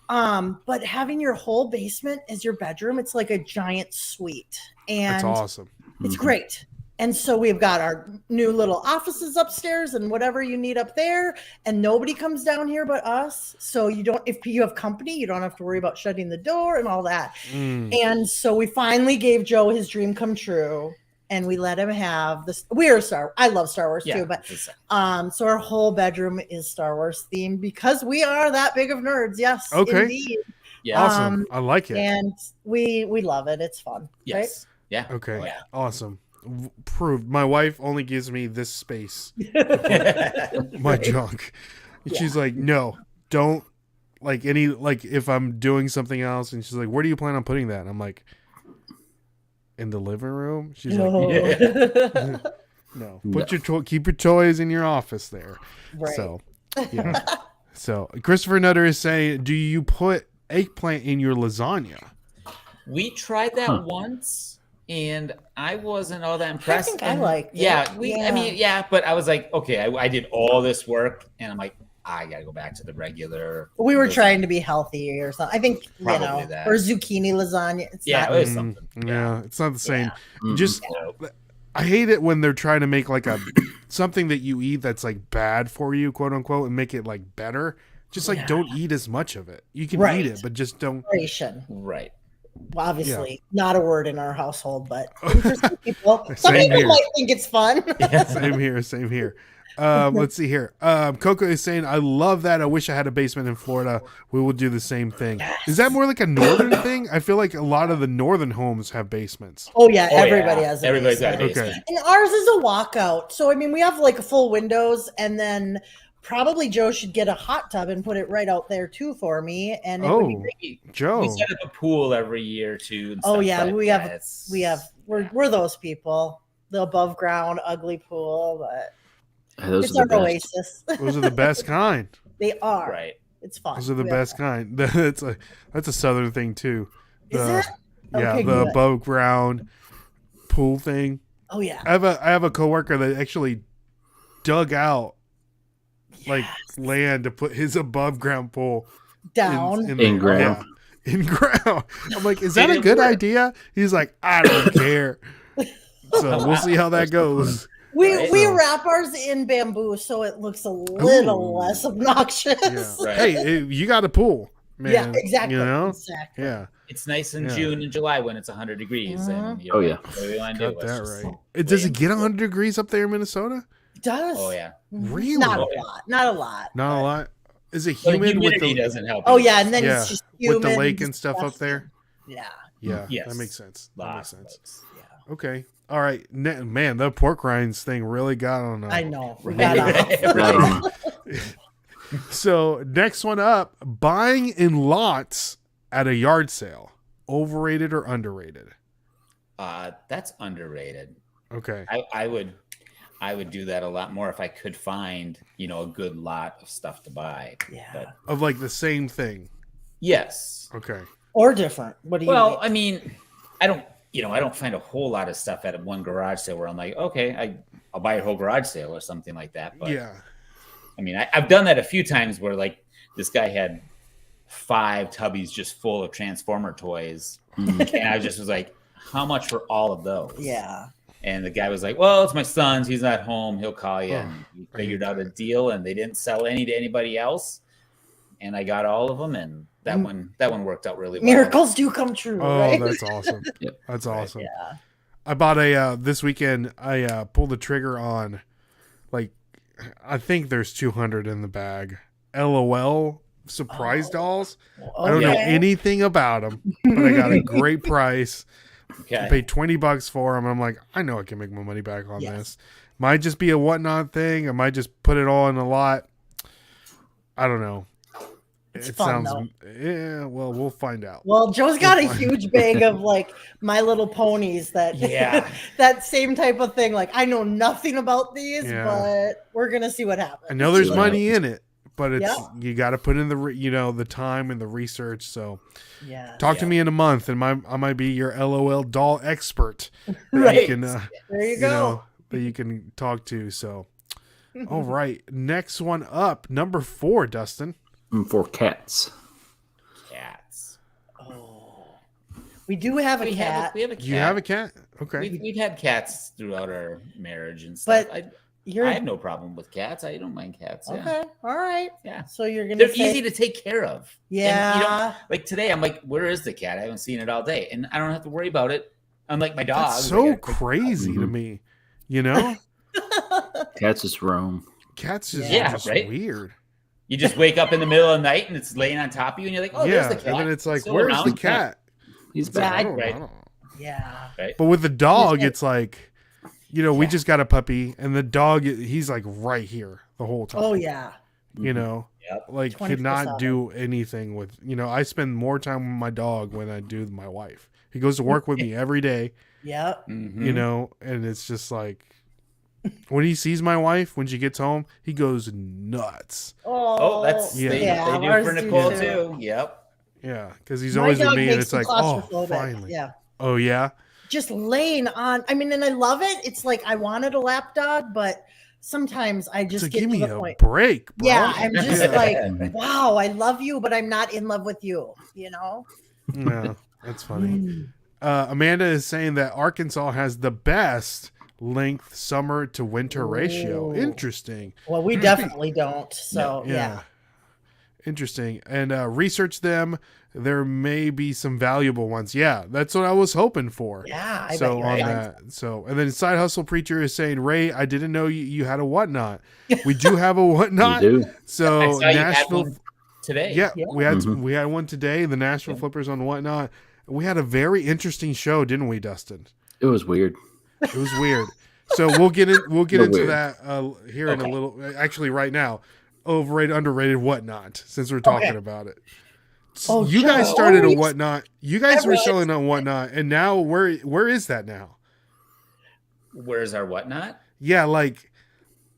But having your whole basement as your bedroom, it's like a giant suite, That's and awesome. it's Mhm. great. And so we've got our new little offices upstairs and whatever you need up there. And nobody comes down here but us. So if you have company, you don't have to worry about shutting the door and all that. Mm. And so we finally gave Joe his dream come true. And we let him have this. I love Star Wars Yeah. too, but so our whole bedroom is Star Wars themed because we are that big of nerds. Yes. Okay. Indeed. Yeah. Awesome. I like it. And we love it. It's fun. Right? Yes. Yeah. Okay. Oh, yeah. Awesome. Proved. My wife only gives me this space, my junk. And she's like, no, don't like if I'm doing something else. And she's like, where do you plan on putting that? And I'm like, in the living room. She's like, No. no, keep your toys in your office there. Right. So, yeah. So Christopher Nutter is saying, do you put eggplant in your lasagna? We tried that Huh. once, and I wasn't all that impressed. think I And liked it. yeah, I Yeah. mean, yeah, but I was like, okay, I did all this work, and I'm like, I gotta go back to the regular. We were trying to be healthy or something. I think, Probably that. or zucchini lasagna. It's Yeah, not, it was something. Yeah, it's not the same. Yeah. Just I hate it when they're trying to make like a something that you eat that's like bad for you, quote unquote, and make it like better. Just like don't eat as much of it. You can eat it, but just don't. Right. Well, obviously, not a word in our household, but interesting people. Some people here. might think it's fun. Same here. Let's see here. Coco is saying, I love that. I wish I had a basement in Florida. We will do the same thing. Yes. Is that more like a northern thing? I feel like a lot of the northern homes have basements. Oh, yeah. Everybody has a Everybody's basement. got a basement. Okay. And ours is a walkout. So, I mean, we have like full windows, and then probably Joe should get a hot tub and put it right out there too for me. And it would be great. Joe. We set up a pool every year too. And Oh, stuff yeah. like We're those people. The above ground, ugly pool, but Those it's are our the best. oasis. Those are the best kind. They are. Right. It's fun. Those are the We best kind. That's a southern thing too. Is it? Yeah, Okay, the good. above ground pool thing. Oh, yeah. I have a coworker that actually dug out like land to put his above ground pool Down. In ground. Yeah, in ground. I'm like, is that a good idea? He's like, I don't care. So we'll see how that goes. We So- wrap ours in bamboo so it looks a little less obnoxious. Yeah. Right. Hey, you got a pool, man. Yeah, exactly. You know? Exactly. Yeah. It's nice in Yeah. June and July when it's 100 degrees. And Oh, yeah. what we want to do Got is that just right. lay Does it in get the pool. 100 degrees up there in Minnesota? It does. Oh yeah. Really? Not a Oh, yeah. lot. Not a lot. Not a but- lot. Is it But humid with humidity the doesn't help. Oh either. yeah, and then yeah it's just humid with the lake and stuff up disgusting. there? Yeah. Yeah, Yes. that makes sense. That makes Lots of sense. those. Yeah. Okay. All right. Man, the pork rinds thing really got on. I know. We Right. got Right. So next one up, buying in lots at a yard sale. Overrated or underrated? That's underrated. Okay. I would do that a lot more if I could find, a good lot of stuff to buy. Yeah. But Of like the same thing. yes. Okay. or different. What do you Well, mean? I mean, I don't find a whole lot of stuff at one garage sale where I'm like, okay, I'll buy a whole garage sale or something like that. But Yeah. I mean, I've done that a few times where like this guy had 5 tubbies just full of Transformer toys. And I just was like, how much for all of those? Yeah. And the guy was like, well, it's my son's. He's not home. He'll call you. And he I figured hate out a that. deal, and they didn't sell any to anybody else. And I got all of them, and that one worked out really well. Miracles do come true, Oh, right? that's awesome. Yep. That's awesome. Yeah. I bought this weekend, I pulled the trigger on, like, I think there's 200 in the bag. LOL surprise dolls. I don't know Okay. anything about them, but I got a great price. I Okay. paid $20 for them. I'm like, I know I can make my money back on Yes. this. Might just be a whatnot thing. I might just put it all in a lot. I don't know. It's fun, though. Yeah, well, we'll find out. Well, Joe's got a huge bag of like My Little Ponies that Yeah. that same type of thing. Like I know nothing about these, Yeah. but we're gonna see what happens. I know there's Yeah. money in it, but it's Yeah. you got to put in the time and the research. So Yeah. talk to me in a month, and I might be your LOL doll expert. That Right. you can, There you go. that you can talk to. So, all right, next one up, number 4, Dustin. For cats. Cats. Oh. We do have a We cat. have a cat. You have a cat? Okay. We've had cats throughout our marriage and stuff. But I You're have no problem with cats. I don't mind cats. Yeah. okay. All right. Yeah. So you're gonna They're say, easy to take care of. Yeah. And, like today, I'm like, where is the cat? I haven't seen it all day. And I don't have to worry about it. Unlike my dog. That's I so gotta take- crazy to Mhm. me. You know, Cats just roam. cats just, Yeah, just right? weird. You just wake up in the middle of the night and it's laying on top of you, and you're like, oh, yeah, there's the cat. and then it's like, Still where's the around. cat? He's It's like, back. I don't right. know. Yeah. Right? But with the dog, Yeah. it's like, we just got a puppy, and the dog, he's like right here the whole time. Oh yeah. You know, Yep. like could 24/7. not do anything with, I spend more time with my dog when I do with my wife. He goes to work with me every day, Yep. Mhm. and it's just like, when he sees my wife, when she gets home, he goes nuts. Oh, that's Yeah. they, Yeah, they do ours for do Nicole too. too. Yep. Yeah, because he's My always with dog me, and makes it's me like, oh, claustrophobic. finally. Yeah. Oh, yeah? Just laying on. I mean, and I love it. It's like I wanted a lap dog, but sometimes I just So get give to me the a point. break, bro. Yeah, I'm just Yeah. like, wow, I love you, but I'm not in love with you, you know? No, that's funny. Amanda is saying that Arkansas has the best length summer to winter ratio. Ooh. Interesting. Well, we definitely don't. So, yeah. Interesting. And research them. There may be some valuable ones. Yeah, that's what I was hoping for. Yeah, I bet So you're on right. that. So and then Side Hustle Preacher is saying, Ray, I didn't know you had a whatnot. We do have a whatnot. You do. So I saw you had Nashville one today. Yeah, Yeah. we had one today, the Nashville Flippers on whatnot. We had a very interesting show, didn't we, Dustin? It was weird. It was weird. So we'll get into weird. that here in a little. Actually, right now, overrated, underrated, whatnot. Since we're talking about it, Oh, you Joe, guys started a always- whatnot. You guys were Everett. selling on whatnot, and now where is that now? Where's our whatnot? Yeah, like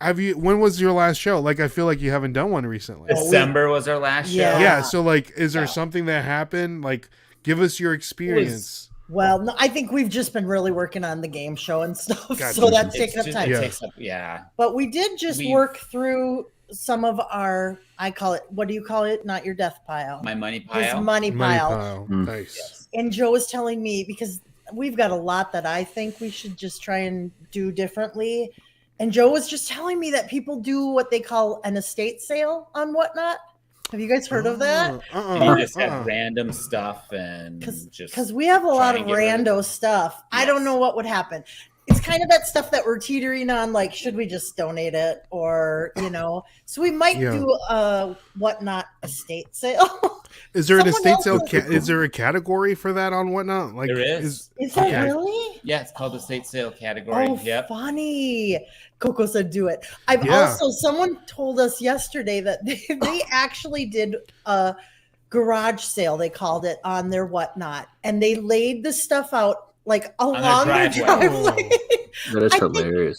have you? When was your last show? Like I feel like you haven't done one recently. December was our last show. Yeah. Yeah. So like, is there Yeah. something that happened? Like, give us your experience. Well, no, I think we've just been really working on the game show and stuff. Gotcha. So that's It's taking up just- time. it Yeah. takes up, yeah. But we did just work through some of our, I call it, what do you call it? Not your death pile. My money His pile. money Money pile. pile. Mm. Nice. And Joe was telling me, because we've got a lot that I think we should just try and do differently. And Joe was just telling me that people do what they call an estate sale on whatnot. Have you guys heard of that? And you just have random stuff and just Because we have a lot try of and get rid of rando stuff. I don't know what would happen. It's kind of that stuff that we're teetering on, like, should we just donate it? Or, you know, so we might Yeah. do a whatnot estate sale. Is there an Someone estate else sale? was- Is there a category for that on whatnot? Like, There is. Is that Okay. really? Yeah, it's called the estate sale category. Oh, Yep. funny. Coco said do it. I've Yeah. also, someone told us yesterday that they actually did a garage sale, they called it, on their whatnot. And they laid the stuff out like along their driveway. That is I think- hilarious.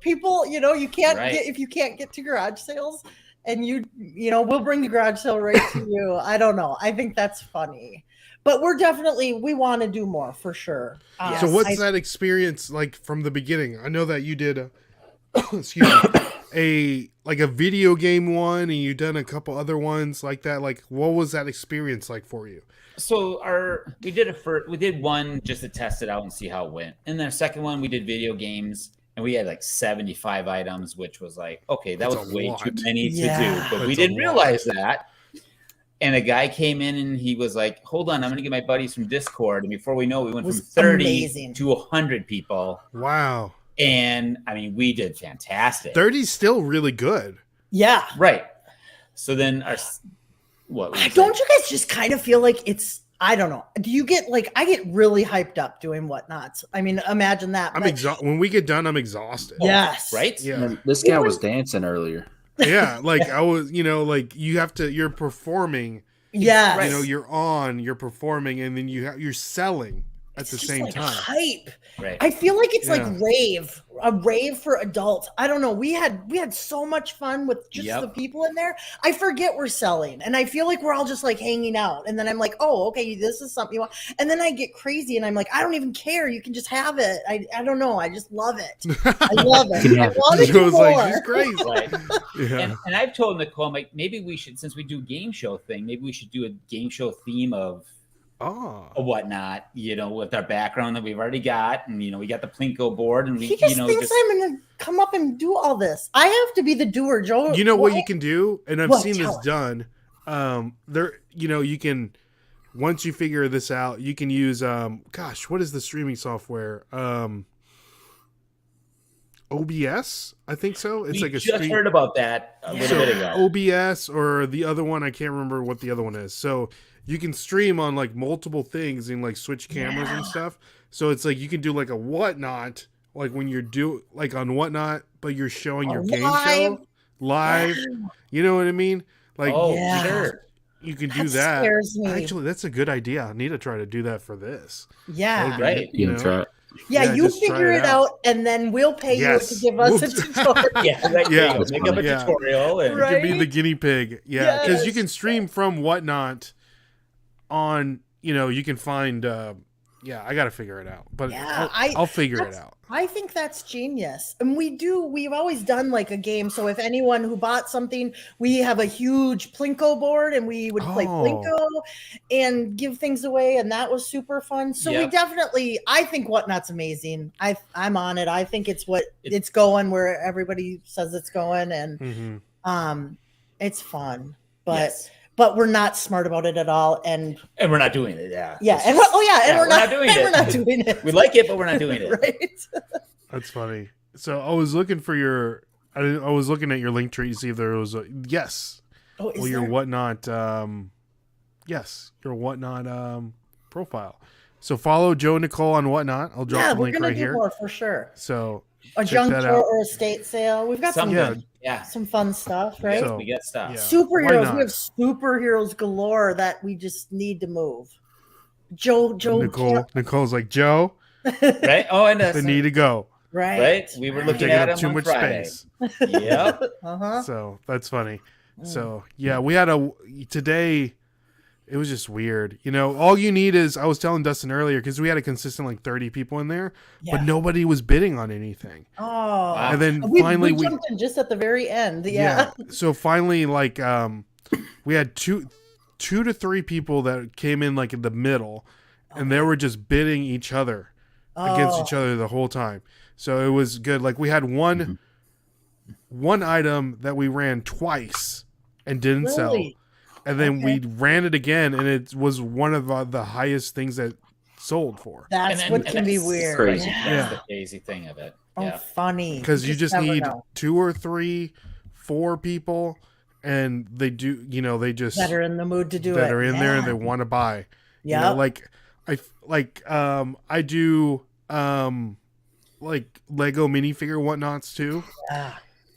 People, you know, you can't Right. get, if you can't get to garage sales, and you know, we'll bring the garage sale right to you. I don't know. I think that's funny. But we're definitely, we want to do more for sure. So what's I- that experience like from the beginning? I know that you did excuse me, a video game one, and you done a couple other ones like that. Like, what was that experience like for you? So we did one just to test it out and see how it went. And then our second one we did video games and we had like 75 items, which was like, okay, that That's was a way lot. too many to Yeah. do. But we That's a didn't lot. realize that. And a guy came in and he was like, hold on, I'm gonna get my buddies from Discord. And before we know it, we went It from was 30 amazing. to 100 people. Wow, And I mean, we did fantastic. 30's still really good. yeah. Right. So then what? was Don't it? you guys just kind of feel like it's, I don't know. Do you get like, I get really hyped up doing whatnots. I mean, imagine that. I'm but- exhausted. When we get done, I'm exhausted. Yes. Right? Yeah. Man, this guy was dancing earlier. Yeah. Like I was, like you're performing. Yes. Right. You're performing, and then you're selling at It's the just same like time. hype. Right. I feel like it's Yeah. like a rave for adults. I don't know. We had so much fun with just Yep. the people in there. I forget we're selling, and I feel like we're all just like hanging out. And then I'm like, oh, okay, this is something you want. And then I get crazy, and I'm like, I don't even care. You can just have it. I don't know. I just love it. I love it. You can I have it. want to She do was more. like, she's crazy. Right. Yeah. And I've told Nicole, I'm like, maybe we should, since we do game show thing, maybe we should do a game show theme of Oh. whatnot, with our background that we've already got. And, we got the Plinko board and we, He just thinks I'm going to come up and do all this. I have to be the doer, Joe. You know what you can do, and I've What? seen this Tell us. done. You can, once you figure this out, you can use what is the streaming software? OBS, I think so. It's we like a just stream. heard about that a little bit ago. OBS or the other one, I can't remember what the other one is. So you can stream on like multiple things and like switch cameras and stuff. So it's like you can do like a whatnot, like when you're like on whatnot, but you're showing your game show live. You know what I mean? Like Oh, Yeah. sure. you can do That that. scares me. Actually, that's a good idea. I need to try to do that for this. Yeah. Right. You You can know? try it. Yeah, Yeah, you just try figure it it out, and then we'll pay Yes. you to give us a tutorial. Yeah, right. Yeah. Yeah. Make up a Yeah. tutorial and Right. You can be the guinea pig. Yeah, because you Yes. can stream from whatnot on, you can find Yeah, I got to figure it out, but Yeah, I'll figure it out. I think that's genius. And we've always done like a game. So if anyone who bought something, we have a huge Plinko board and we would play Plinko and give things away. And that was super fun. So we definitely, I think Whatnot's amazing. I'm on it. I think it's it's going where everybody says it's going. And it's fun, but we're not smart about it at all, and we're not doing it. Yeah, and we're not doing it. We're not doing it. We like it, but we're not doing it. Right. That's funny. So I was looking for I was looking at your link tree to see if there was a yes. Oh, is your there? Whatnot. Yes, your Whatnot profile. So follow Joe and Nicole on Whatnot. I'll drop the link right here. More for sure. So a junk drawer or estate sale. We've got some fun stuff, right? We get stuff. Yeah. Superheroes. We have superheroes galore that we just need to move. Joe. Nicole's like, Joe. Right. Oh, and they need to go. Right. We were looking at too much Friday. space. Yep. So that's funny. So yeah, we had today. It was just weird. All you need is, I was telling Dustin earlier, because we had a consistent like 30 people in there, but nobody was bidding on anything. Oh, and then we finally jumped in just at the very end. Yeah. So finally, like, we had two to three people that came in like in the middle, and they were just bidding each other against each other the whole time. So it was good. Like we had one item that we ran twice and didn't sell. And then we ran it again, and it was one of the highest things that sold for. That's what can be weird. Crazy. That's the crazy thing of it. Oh, funny. Because you just need 2 or 3, 4 people, and they do, they just that are in the mood to do it. That are in there and they want to buy. Yeah. I do like Lego minifigure whatnots too. Yeah.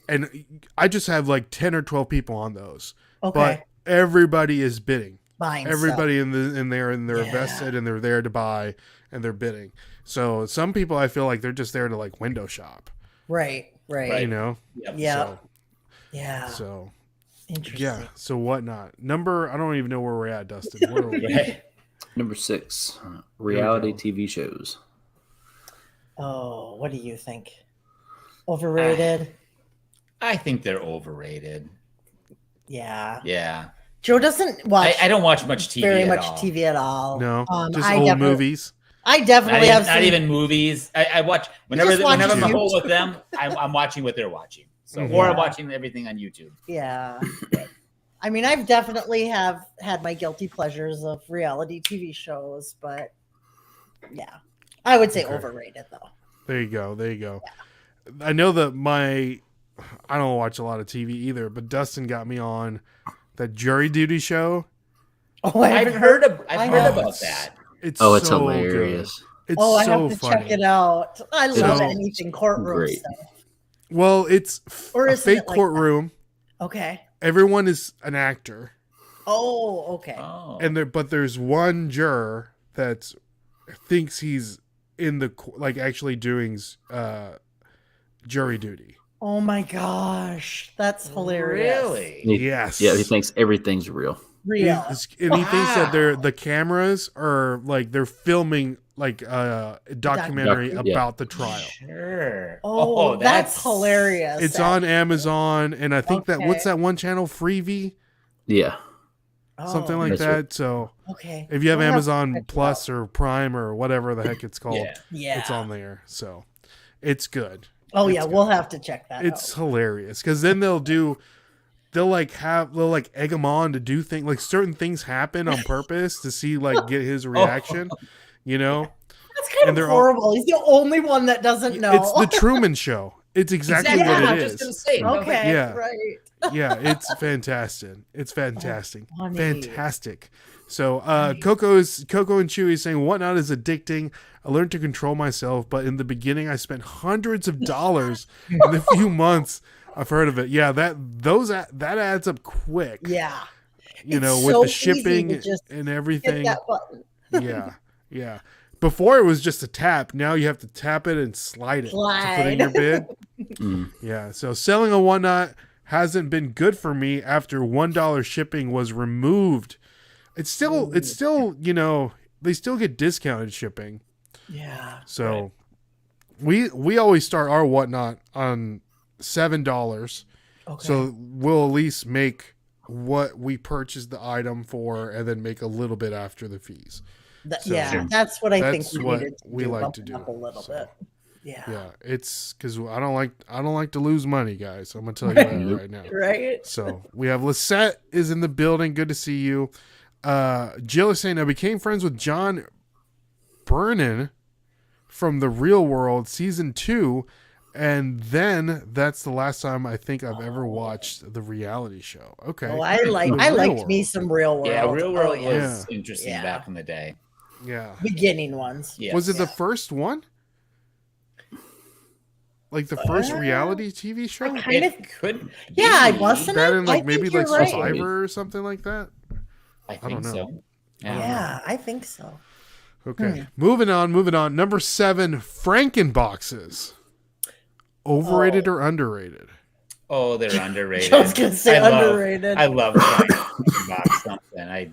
And I just have like 10 or 12 people on those. Okay. But everybody is bidding. Buying everybody stuff. in there and they're invested and they're there to buy and they're bidding. So some people I feel like they're just there to like window shop. Right. Yep. Yeah. So, yeah. So interesting. Yeah. So Whatnot. I don't even know where we're at, Dustin. Where are we? Number 6, reality TV shows. Oh, what do you think? Overrated? I think they're overrated. Yeah. Yeah. Joe doesn't watch. I don't watch much TV. TV at all. No, just old movies. I definitely have. Not even movies. I watch whenever I'm on hold with them. I'm watching what they're watching. So or I'm watching everything on YouTube. Yeah. I mean, I've definitely have had my guilty pleasures of reality TV shows, but yeah, I would say overrated though. There you go. Yeah. I know that I don't watch a lot of TV either, but Dustin got me on that jury duty show. Oh, I've heard about that. It's hilarious. Good. It's I so have to funny. check it out. I love anything courtroom stuff. Well, it's a fake courtroom. Okay. Everyone is an actor. Oh, okay. Oh. But there's one juror that thinks he's in the actually doing jury duty. Oh my gosh, that's hilarious. Really? Yes. Yeah, he thinks everything's real. Real. And he thinks that the cameras are like they're filming like a documentary about the trial. Sure. Oh, that's hilarious. It's on Amazon, and I think that what's that one channel, Freevee? Yeah. Something like that. Right. So okay, if you have Amazon Plus or Prime or whatever the heck it's called, it's on there. So it's good. Oh yeah, we'll have to check that. It's hilarious because then they'll egg him on to do things like certain things happen on purpose to see get his reaction, That's kind of horrible. He's the only one that doesn't know. It's the Truman Show. It's exactly what it is. Just gonna say, okay, yeah, right. Yeah, it's fantastic. It's fantastic, funny. fantastic. So, Coco and Chewie saying Whatnot is addicting. I learned to control myself, but in the beginning, I spent hundreds of dollars in the few months I've heard of it. Yeah, that adds up quick. Yeah, with the shipping and everything. Hit that button. Yeah. Before it was just a tap. Now you have to tap it and slide it to put in your bid. Yeah. So selling a Whatnot hasn't been good for me after $1 shipping was removed. It's still they still get discounted shipping. Yeah. So we always start our whatnot on $7. Okay. So we'll at least make what we purchased the item for, and then make a little bit after the fees. So that's what I think that's what needed to we do, like bump to it do. up a little So, bit. Yeah. Yeah, it's because I don't like to lose money, guys. I'm gonna tell you that right now. Right. So we have Lisette is in the building. Good to see you. Jill is saying I became friends with John Brennan from The Real World season 2, and then that's the last time I think I've ever watched the reality show. Okay. Oh, I liked me some Real World. Yeah, Real World Oh, was interesting Yeah. back in the day. Yeah. beginning ones. Yes. Was it the first one? Like the first reality TV show? Kind of. It could. Yeah, be. wasn't That it? and like I maybe think like you're right. Survivor or something like that. I don't think know. so. Yeah, I think so. Okay. Moving on. Number 7, Frankenboxes. Overrated or underrated? Oh, they're underrated. I was gonna say underrated. I love trying to box something.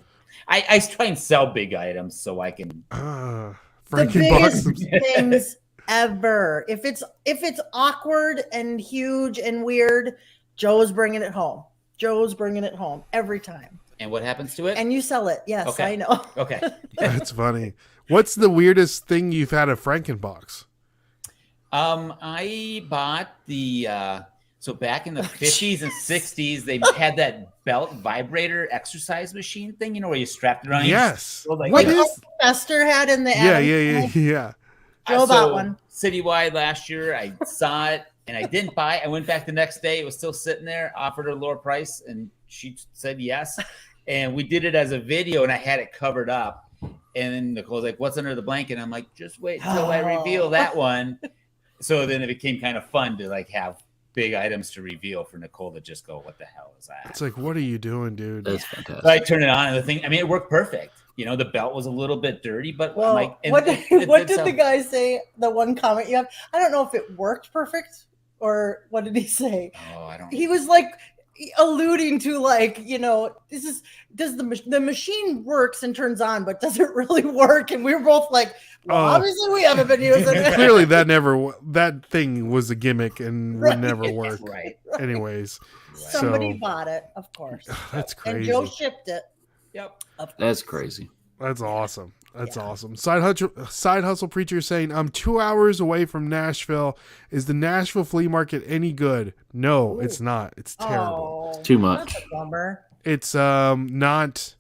I try and sell big items so I can. The Frankenboxes. biggest things ever. If it's awkward and huge and weird, Joe's bringing it home. Joe's bringing it home every time. And what happens to it? And you sell it. Yes, Okay. I know. Okay. That's funny. What's the weirdest thing you've had at Frankenbox? I bought the so back in the 50s and 60s, they had that belt vibrator exercise machine thing, where you strapped it on. Yes. Like, What Like is? Fester had in the Yeah. Joe bought one. Citywide last year, I saw it and I didn't buy it. I went back the next day. It was still sitting there, offered her a lower price, and she said yes. And we did it as a video, and I had it covered up. And then Nicole's like, "What's under the blanket?" And I'm like, "Just wait until I reveal that one." So then it became kind of fun to like have big items to reveal for Nicole to just go, "What the hell is that?" It's like, what are you doing, dude? That's fantastic. So I turned it on, and the thing, it worked perfect. The belt was a little bit dirty, but Well, I'm like, what did the guy say? The one comment you have? I don't know if it worked perfect or what did he say? Oh, I don't. He was like alluding to does the machine works and turns on, but does it really work? And we were both like, well, obviously we haven't been using it. Clearly, that thing was a gimmick and would never work. Right. Anyways, Somebody so bought it, of course. that's crazy. And Joe shipped it. Yep. That's crazy. That's awesome. That's awesome. Side hustle preacher saying, I'm 2 hours away from Nashville. Is the Nashville flea market any good? No, it's not. It's terrible. Oh, Too much. That's a bummer. It's not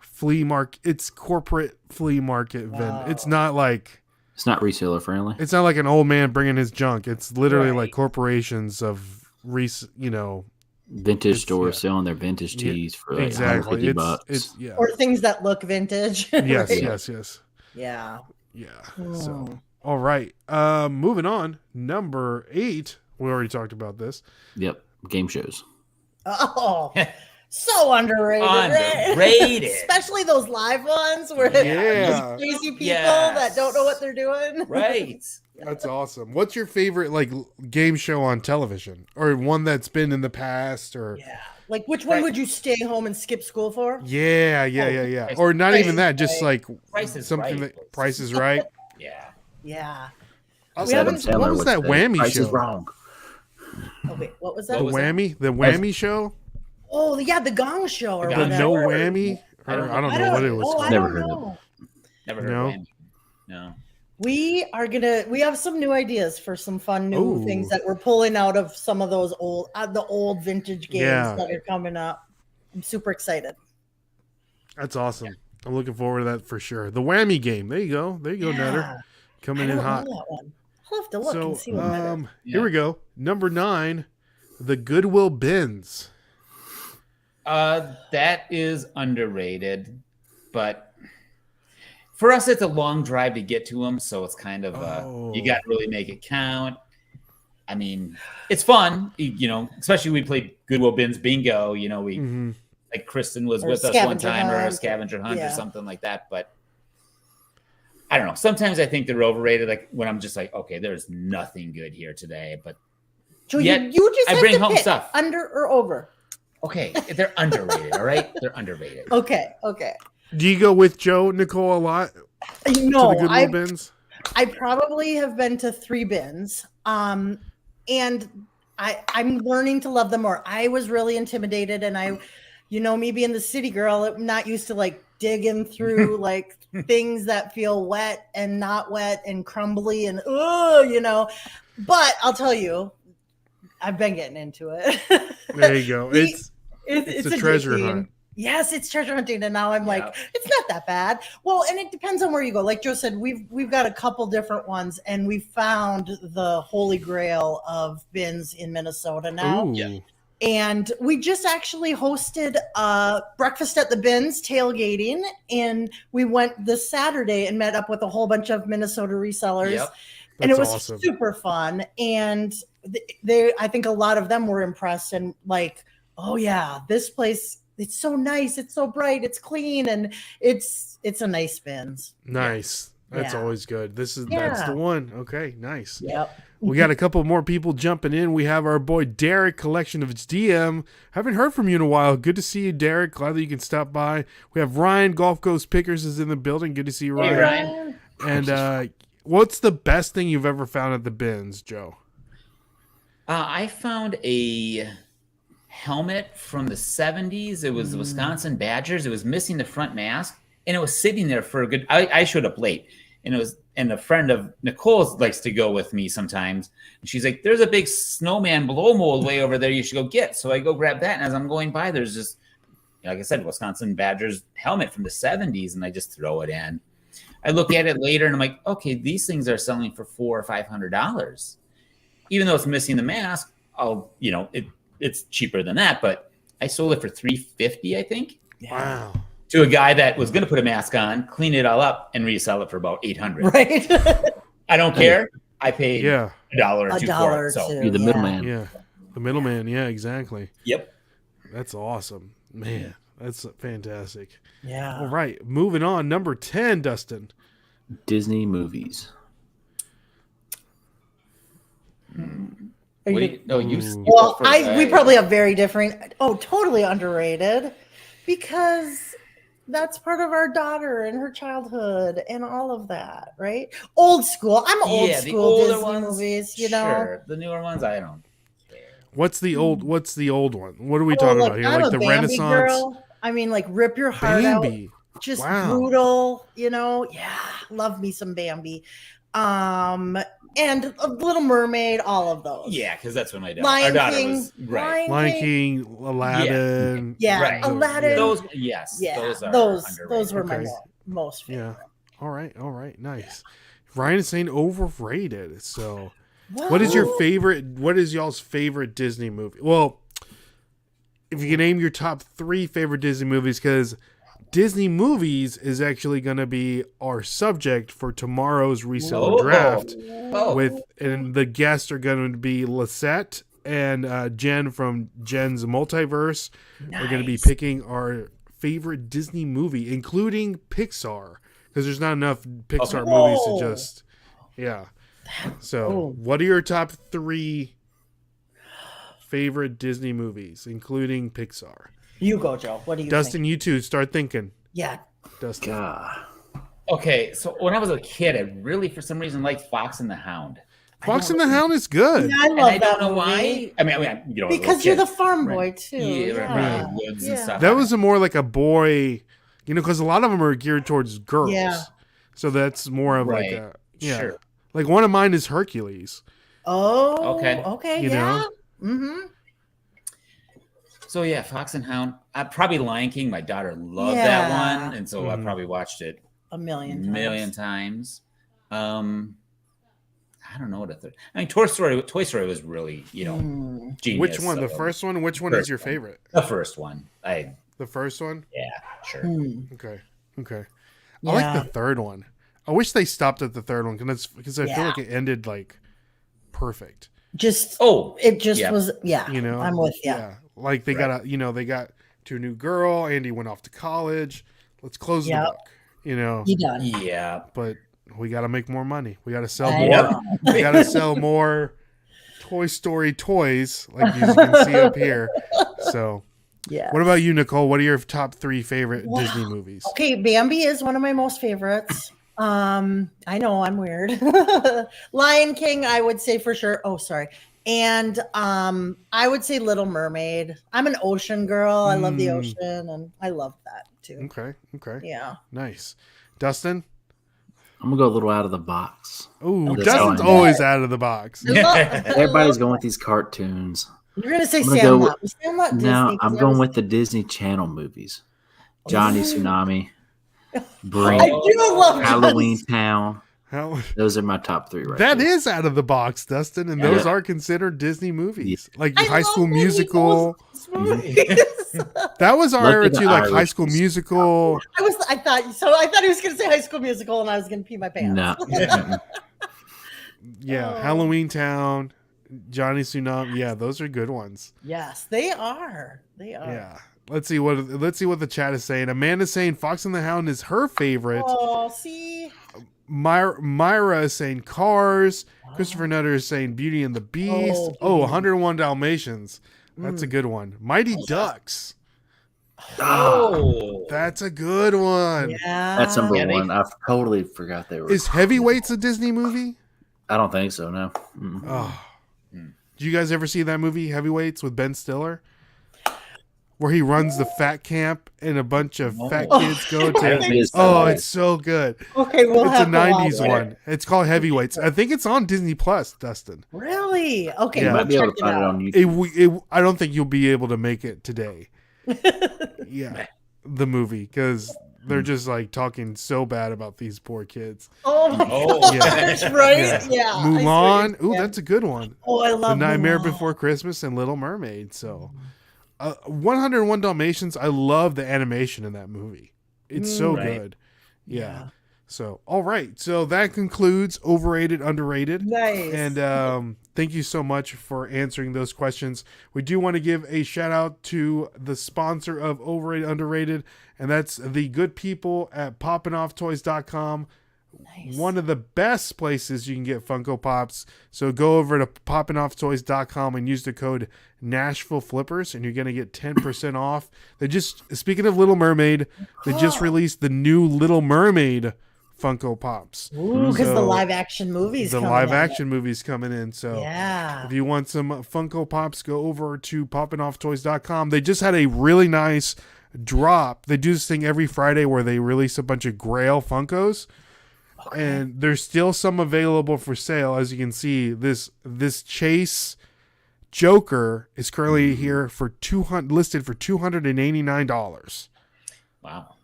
flea market. It's corporate flea market event. It's not like It's not reseller friendly. it's not like an old man bringing his junk. It's literally Right. like corporations of Vintage stores yeah. selling their vintage tees for like exactly. $150. It's yeah. Or things that look vintage. Yes, right? yes. Yeah. Yeah. So, all right. Moving on. Number 8. We already talked about this. Yep. Game shows. Oh, so underrated. right? Underrated. Especially those live ones where Yeah. these crazy people Yes. that don't know what they're doing. Right. That's awesome. What's your favorite game show on television, or one that's been in the past, or Yeah. Like which one would you stay home and skip school for? yeah, or not Price even is that, just Right. like Price is something Right. that Price is Right. Yeah. Yeah. As We Adam haven't- Sandler what was would that say, whammy Price show? is wrong. Oh wait, what was The that? What was that? whammy show, Oh yeah, the Gong Show or The Gong the whatever. no whammy. I don't Or, I don't I know what it was I called. Never don't heard of know. Never heard No. of Randy. No. We have some new ideas for some fun new Ooh. things that we're pulling out of some of those the old vintage games Yeah. that are coming up. I'm super excited. That's awesome. I'm looking forward to that for sure. The whammy game. There you go, Nutter. Coming I in don't hot. know that one. I'll have to look So, and see what that is. here we go. Number 9, the Goodwill bins. That is underrated, but for us, it's a long drive to get to them, so it's kind of you got to really make it count. I mean, it's fun, especially we played Goodwill Bins Bingo. We Mhm. like Kristen was Or with us one scavenger time, or a hunt. scavenger hunt, Yeah. or something like that. But I don't know. Sometimes I think they're overrated. Like when I'm just like, okay, there's nothing good here today, but So yet, you just I have bring to home pick stuff. under or over. okay, they're underrated. All right, they're underrated. Okay. Do you go with Joe, Nicole, a lot No, to the Goodwill bins? I probably have been to 3 bins. And I'm learning to love them more. I was really intimidated, and me being the city girl, I'm not used to like digging through like things that feel wet and not wet and crumbly and But I'll tell you, I've been getting into it. There you go. It's a treasure addicting. hunt. Yes, it's treasure hunting, and now I'm like, it's not that bad. Well, and it depends on where you go. Like Joe said, we've got a couple different ones, and we found the holy grail of bins in Minnesota now. Ooh. And we just actually hosted breakfast at the bins, tailgating, and we went this Saturday and met up with a whole bunch of Minnesota resellers. Yep. And it was awesome. super fun. And I think a lot of them were impressed and like, oh yeah, this place, it's so nice, it's so bright, it's clean, and it's a nice bins. Nice. That's always good. That's the one. Okay, nice. Yep. We got a couple more people jumping in. We have our boy Derek, collection of its DM. Haven't heard from you in a while. Good to see you, Derek. Glad that you can stop by. We have Ryan, Golf Coast Pickers is in the building. Good to see you, Ryan. Hey, Ryan. And what's the best thing you've ever found at the bins, Joe? I found a helmet from the 70s. It was the Wisconsin Badgers. It was missing the front mask, and it was sitting there for a good. I showed up late, and a friend of Nicole's likes to go with me sometimes. And she's like, "There's a big snowman blow mold way over there. You should go get." So I go grab that, and as I'm going by, there's just, like I said, Wisconsin Badgers helmet from the 70s, and I just throw it in. I look at it later, and I'm like, okay, these things are selling for $400 or $500. Even though it's missing the mask, it's cheaper than that. But I sold it for $350, I think. Wow. To a guy that was going to put a mask on, clean it all up, and resell it for about $800. Right. I don't care. I paid $1 or $2 for it. So you're the middleman. Yeah. The middleman. Yeah, exactly. Yep. That's awesome. Man, that's fantastic. Yeah. All right. Moving on. Number 10, Dustin. Disney movies. We we probably have very different. Oh, totally underrated, because that's part of our daughter and her childhood and all of that, right? Old school. I'm old school Disney movies. Sure. The newer ones, I don't. What's the old one? What are we talking about here? I'm Like a the Bambi Renaissance? Girl. I mean, like rip your heart Bambi. out. Just Wow. brutal, Yeah, love me some Bambi. And a Little Mermaid, all of those. Yeah, because that's when our Lion daughter King, was right. Lion King, Aladdin. Yeah, Right. Aladdin. Those Those were my Okay. most favorite. Yeah. All right. Nice. Ryan is saying overrated. So, what is y'all's favorite Disney movie? Well, if you can name your top 3 favorite Disney movies, because Disney movies is actually going to be our subject for tomorrow's reseller draft. And the guests are going to be Lisette and Jen from Jen's Multiverse. Nice. We're going to be picking our favorite Disney movie, including Pixar, because there's not enough Pixar movies to just, So, what are your top 3 favorite Disney movies, including Pixar? You go, Joe. What do you Dustin, think? you too. Start thinking. Yeah. Dustin. God. Okay, so when I was a kid, I really, for some reason, liked Fox and the Hound. Fox and the Hound is good. I And love I that don't know movie. why. I mean, Because you're the farm boy, too. Yeah, woods and stuff. That was more like a boy, because a lot of them are geared towards girls. Yeah. So that's more of like Right. a, yeah. Sure. Like one of mine is Hercules. Oh, Okay. Okay. You Yeah. know? Mm-hmm. So yeah, Fox and Hound. Probably Lion King. My daughter loved Yeah. that one, and so I probably watched it A million times. I don't know what a third. I mean, Toy Story was really, genius. Which one? The so- first one? Which one First is your one. favorite? The first one. The first one? Yeah, sure. Okay. I Yeah. like the third one. I wish they stopped at the third one because I feel Yeah. like it ended like perfect. Just Oh, it just yeah. was I'm with you. Yeah. Like they got to a new girl. Andy went off to college. Let's close the book. You done. yeah. But we got to make more money. We got to sell I more. know. We got to sell more Toy Story toys, like you can see up here. So, Yeah. what about you, Nicole? What are your top 3 favorite Disney movies? Okay, Bambi is one of my most favorites. I know I'm weird. Lion King, I would say for sure. Oh, sorry. And I would say Little Mermaid. I'm an ocean girl. I love the ocean, and I love that too. Okay. Yeah. Nice. Dustin? I'm gonna go a little out of the box. Oh, That's Dustin's how I know. always out of the box. Everybody's going with these cartoons. You're gonna say I'm gonna Sandlot. Sandlot Disney. No, 'cause I'm I going was- with the Disney Channel movies. Johnny Tsunami, Brink, I do love Halloween Johnny. Town. How, Those are my top 3 right that there. is out of the box, Dustin, and those Yeah. are considered Disney movies. Like I High love School when he Musical. goes to those movies. That was our Look era at the too, like High Irish School ones. Musical. I thought he was gonna say High School Musical, and I was gonna pee my pants. No. Yeah, Oh. Halloween Town, Johnny Tsunami. Yeah, those are good ones. Yes, they are. They are. Yeah. Let's see what the chat is saying. Amanda's saying Fox and the Hound is her favorite. Oh, see. Myra is saying Cars. Christopher Nutter is saying Beauty and the Beast. Oh, 101 Dalmatians. That's a good one. Mighty Ducks. Oh, That's a good one. Yeah. That's number Yeah, they- 1. I totally forgot they were. Is Heavyweights a Disney movie? I don't think so. No. Mm-mm. Oh. Did you guys ever see that movie, Heavyweights, with Ben Stiller? Where he runs the fat camp and a bunch of fat Oh. kids go It to. is Oh, so it's so good. Okay, we'll It's a have to watch 90s it. one. It's called Heavyweights. I think it's on Disney Plus, Dustin. Really? Okay, Yeah. You we'll might be able check to find it out. on YouTube. I don't think you'll be able to make it today. Yeah, the movie, because they're just like talking so bad about these poor kids. Oh my Oh. gosh, right? Yeah. I see what Mulan. you're Ooh, saying. that's a good one. Oh, I The love Nightmare Mulan. Before Christmas and Little Mermaid. So, 101 Dalmatians. I love the animation in that movie. It's so Right. good. Yeah. So, all right. So that concludes Overrated, Underrated. Nice. And thank you so much for answering those questions. We do want to give a shout out to the sponsor of Overrated Underrated, and that's the good people at poppinofftoys.com. Nice. One of the best places you can get Funko Pops. So go over to poppinofftoys.com and use the code NashvilleFlippers, and you're going to get 10% off. They just, speaking of Little Mermaid, they just released the new Little Mermaid Funko Pops. Ooh, because the So, live action movies. The coming live out. action movies coming in. So Yeah. if you want some Funko Pops, go over to poppinofftoys.com. They just had a really nice drop. They do this thing every Friday where they release a bunch of Grail Funkos. And there's still some available for sale. As you can see, this Chase Joker is currently here for listed for $289. wow.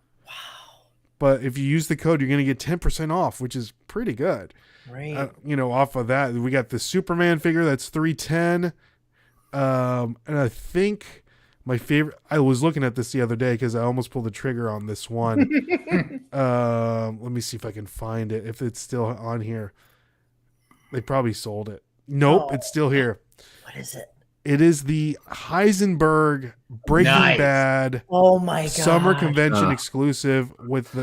But if you use the code, you're going to get 10% off, which is pretty good. Right. Off of that, we got the Superman figure that's $310. And I think my favorite, I was looking at this the other day because I almost pulled the trigger on this one. Let me see if I can find it, if it's still on here. They probably sold it. Nope, Oh. it's still here. What is it? It is the Heisenberg Breaking Nice. Bad Oh my god. Summer Convention Ah. exclusive with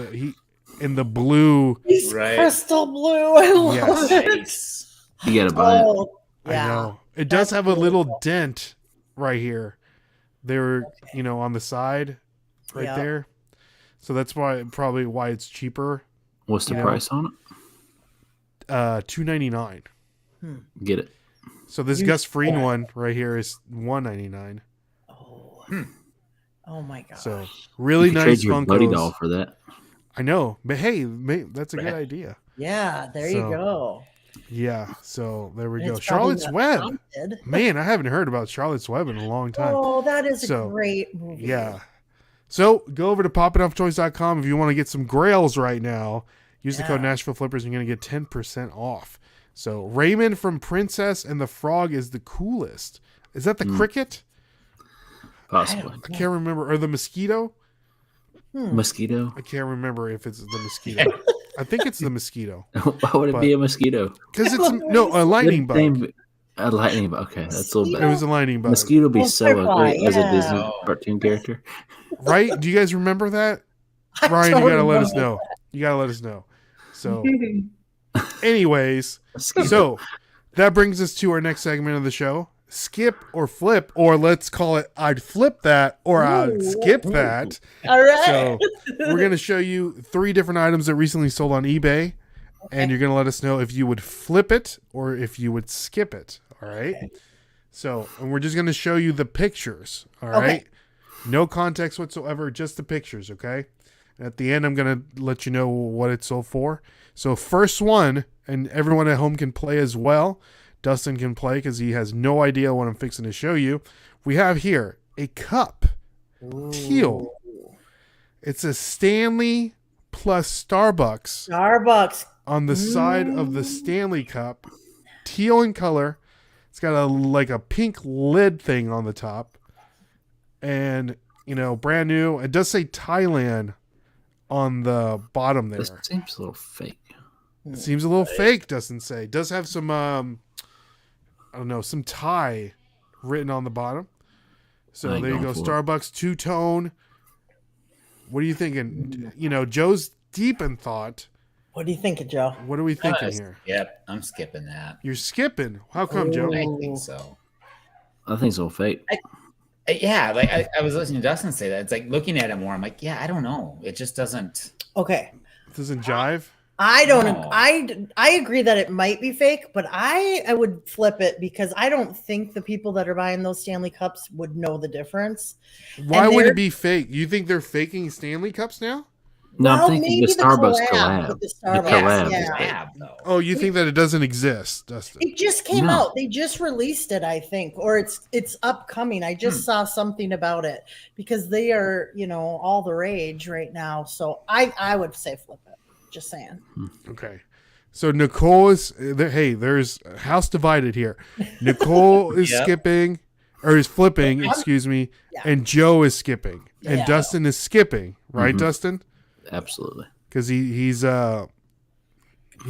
in the blue. He's Right. crystal blue. I love Yes. it. Nice. You gotta buy it. Oh, yeah. I know. It does That's have a really little cool. dent right here. They were, on the side right Yeah. there. So that's probably why it's cheaper. What's the You know. price on it? $299. Get it. So this You Gus Freen said. one right here is $199. Oh. Oh my god. So really You could nice trade your buddy Funkos. doll for that. I know, but hey, that's a good Right. idea. Yeah, there So, you go. Yeah, so there we And go. it's probably Charlotte's not Web. haunted. Man, I haven't heard about Charlotte's Web in a long time. Oh, that is So, a great movie. Yeah. So go over to poppinofftoys.com if you want to get some grails right now. Use the code Yeah. Nashville Flippers and you're going to get 10% off. So Raymond from Princess and the Frog is the coolest. Is that the cricket? Possibly. I can't remember. Or the mosquito? Mosquito? I can't remember if it's the mosquito. I think it's the mosquito. Why would it be a mosquito? Because it's a lightning bug. A lightning bug. Okay, that's a little It better. was a lightning bug. Mosquito be Oh, so butterfly, ugly as a yeah. Disney Oh. cartoon character. Right? Do you guys remember that? I Ryan, don't you got to let us remember know. You got to let us know. So, anyways, Mosquito. so that brings us to our next segment of the show. skip or flip, or let's call it I'd flip that or I'd skip that. All right. So we're going to show you 3 different items that recently sold on eBay, and you're going to let us know if you would flip it or if you would skip it. All right. Okay. So, and we're just going to show you the pictures. All right. No context whatsoever, just the pictures. Okay. And at the end, I'm going to let you know what it sold for. So first one, and everyone at home can play as well. Dustin can play because he has no idea what I'm fixing to show you. We have here a cup. Ooh. Teal. It's a Stanley plus Starbucks. Starbucks. On the side of the Stanley cup. Teal in color. It's got a pink lid thing on the top. And, brand new. It does say Thailand on the bottom there. This seems a little fake. It seems a little fake, Dustin say. It does have some, some Thai written on the bottom. So there you go. Starbucks, two-tone. What are you thinking? Joe's deep in thought. What are you thinking, Joe? What are we thinking here? Yep, I'm skipping that. You're skipping? How come, Joe? I think so. I think it's a little fake. I was listening to Dustin say that. It's like looking at it more. I'm like, I don't know. It just doesn't. Okay. It doesn't jive? I don't. No. I agree that it might be fake, but I would flip it because I don't think the people that are buying those Stanley Cups would know the difference. Why would it be fake? You think they're faking Stanley Cups now? No, I'm thinking the Starbucks collab. The Starbucks, collab, though. Oh, you think that it doesn't exist, Dustin? It just came out. They just released it, I think, or it's upcoming. I just saw something about it because they are, all the rage right now. So I would say flip it. Just saying. Okay. So Nicole is there. Hey, there's house divided here. Nicole is skipping or is flipping, excuse me. Yeah. And Joe is skipping and Dustin is skipping, right? Dustin? Absolutely. Cause he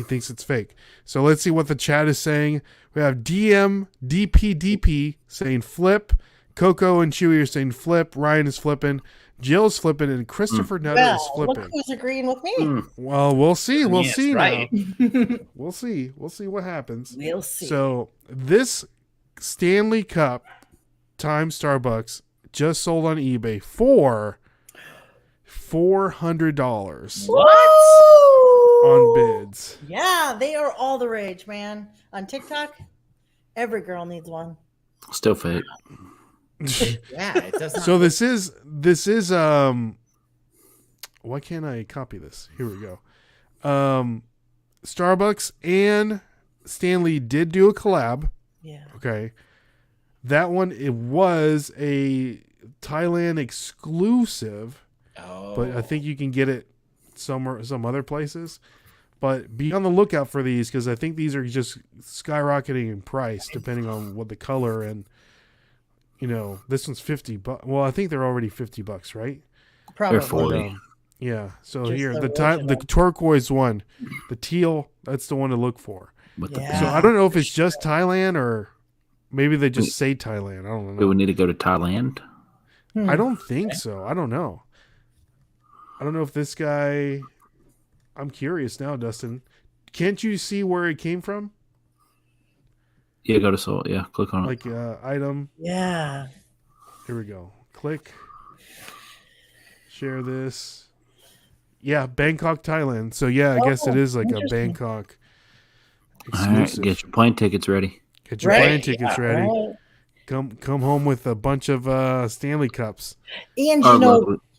thinks it's fake. So let's see what the chat is saying. We have DPDP saying flip. Coco and Chewie are saying flip. Ryan is flipping. Jill's flipping, and Christopher Nutter is flipping. Look who's agreeing with me. Well, we'll see. We'll see right. now. We'll see. We'll see what happens. We'll see. So this Stanley Cup times Starbucks just sold on eBay for $400. What? On bids. Yeah, they are all the rage, man. On TikTok, every girl needs one. Still fake. It doesn't. So this is why can't I copy this? Here we go. Starbucks and Stanley did do a collab. Yeah. Okay. That one, it was a Thailand exclusive. Oh. But I think you can get it some other places. But be on the lookout for these because I think these are just skyrocketing in price depending on what the color and this one's $50. Well, I think they're already $50, right? Probably. They're 40. Yeah. So just here, the turquoise one, the teal, that's the one to look for. So I don't know if it's just Thailand or maybe they just say Thailand. I don't know. Do we need to go to Thailand? I don't think so. I don't know. I don't know if this guy. I'm curious now, Dustin. Can't you see where it came from? Yeah, go to Seoul. Yeah, click on it. Like item. Yeah. Here we go. Click. Share this. Yeah, Bangkok, Thailand. So yeah, I guess it is like a Bangkok exclusive. All right, get your plane tickets ready. Get your plane tickets ready. Right. Come home with a bunch of Stanley Cups. And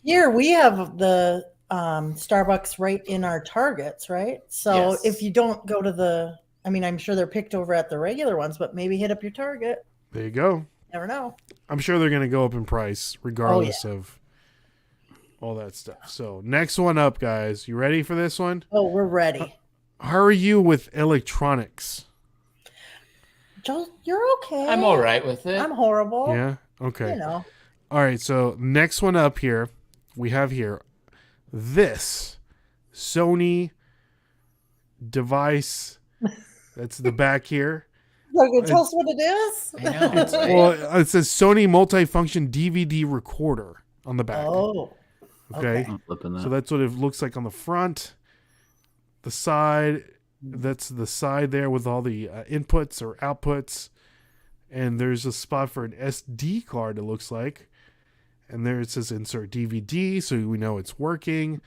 here we have the Starbucks right in our Targets, right? So if you don't go to I'm sure they're picked over at the regular ones, but maybe hit up your Target. There you go. Never know. I'm sure they're going to go up in price regardless of all that stuff. So next one up, guys. You ready for this one? Oh, we're ready. How are you with electronics? Joe, you're okay. I'm all right with it. I'm horrible. Yeah? Okay. All right, so next one up here, we have here this Sony device. That's the back here. Tell us what it is. I know. Right? Well, it says Sony multifunction DVD recorder on the back. Oh. Okay. So that's what it looks like on the front. The side, that's the side there with all the inputs or outputs. and there's a spot for an SD card, it looks like. And there it says insert DVD, so we know it's working.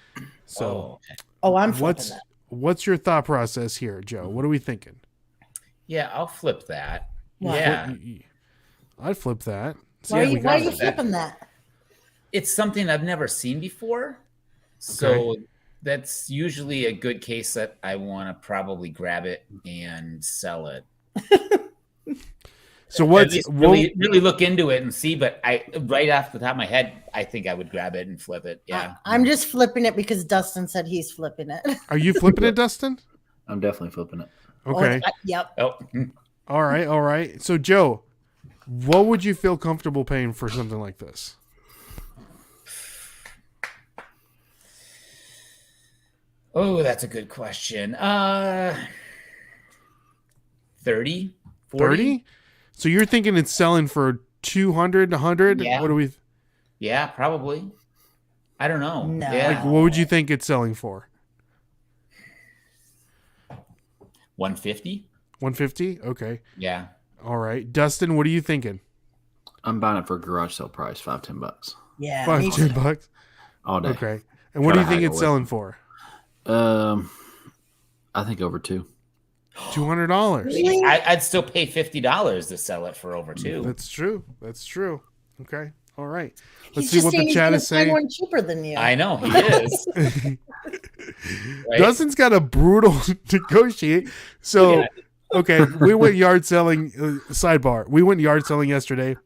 So, I'm flipping that. what's your thought process here, Joe? What are we thinking? Yeah, I'll flip that. Wow. Yeah. I'd flip that. Why are you flipping that? It's something I've never seen before. So that's usually a good case that I want to probably grab it and sell it. So what's really look into it and see, but I right off the top of my head, I think I would grab it and flip it. Yeah. I'm just flipping it because Dustin said he's flipping it. Are you flipping it, Dustin? I'm definitely flipping it. Okay. Yep. Oh. All right. So Joe, what would you feel comfortable paying for something like this? Oh, that's a good question. 30? 30? So you're thinking it's selling for 200, 100? Yeah. What do we? Yeah, probably. I don't know. No. Yeah. Like, what would you think it's selling for? 150? 150? Okay. Yeah. All right. Dustin, what are you thinking? I'm buying it for garage sale price, $5-10 Yeah. $5-10? all day. Okay. And what do you think it's selling for? I think over $200. $200. Really? I'd still pay $50 to sell it for over $200. That's true. Okay. All right. Let's He's see what the chat is saying. One cheaper than you. I know he is. Right? Dustin's got a brutal negotiate. So, Yeah. okay, we went yard selling. Sidebar: we went yard selling yesterday.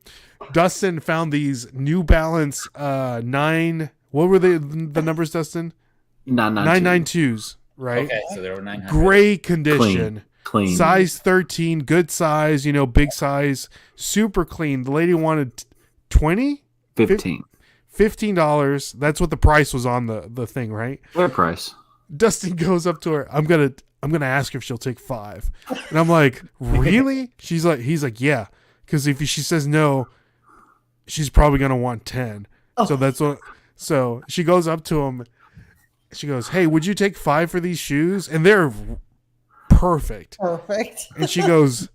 Dustin found these New Balance 9. What were the numbers, Dustin? 992s. Right. Okay, so there were 900. Great condition. Clean. Size 13, good size. Big size, super clean. The lady wanted 20. 15. $15. That's what the price was on the thing, right? Fair price. Dustin goes up to her. I'm gonna ask her if she'll take 5. And I'm like, really? He's like, yeah. Because if she says no, she's probably gonna want 10. Oh. So that's what. So she goes up to him. She goes, hey, would you take 5 for these shoes? And they're perfect. Perfect. And she goes,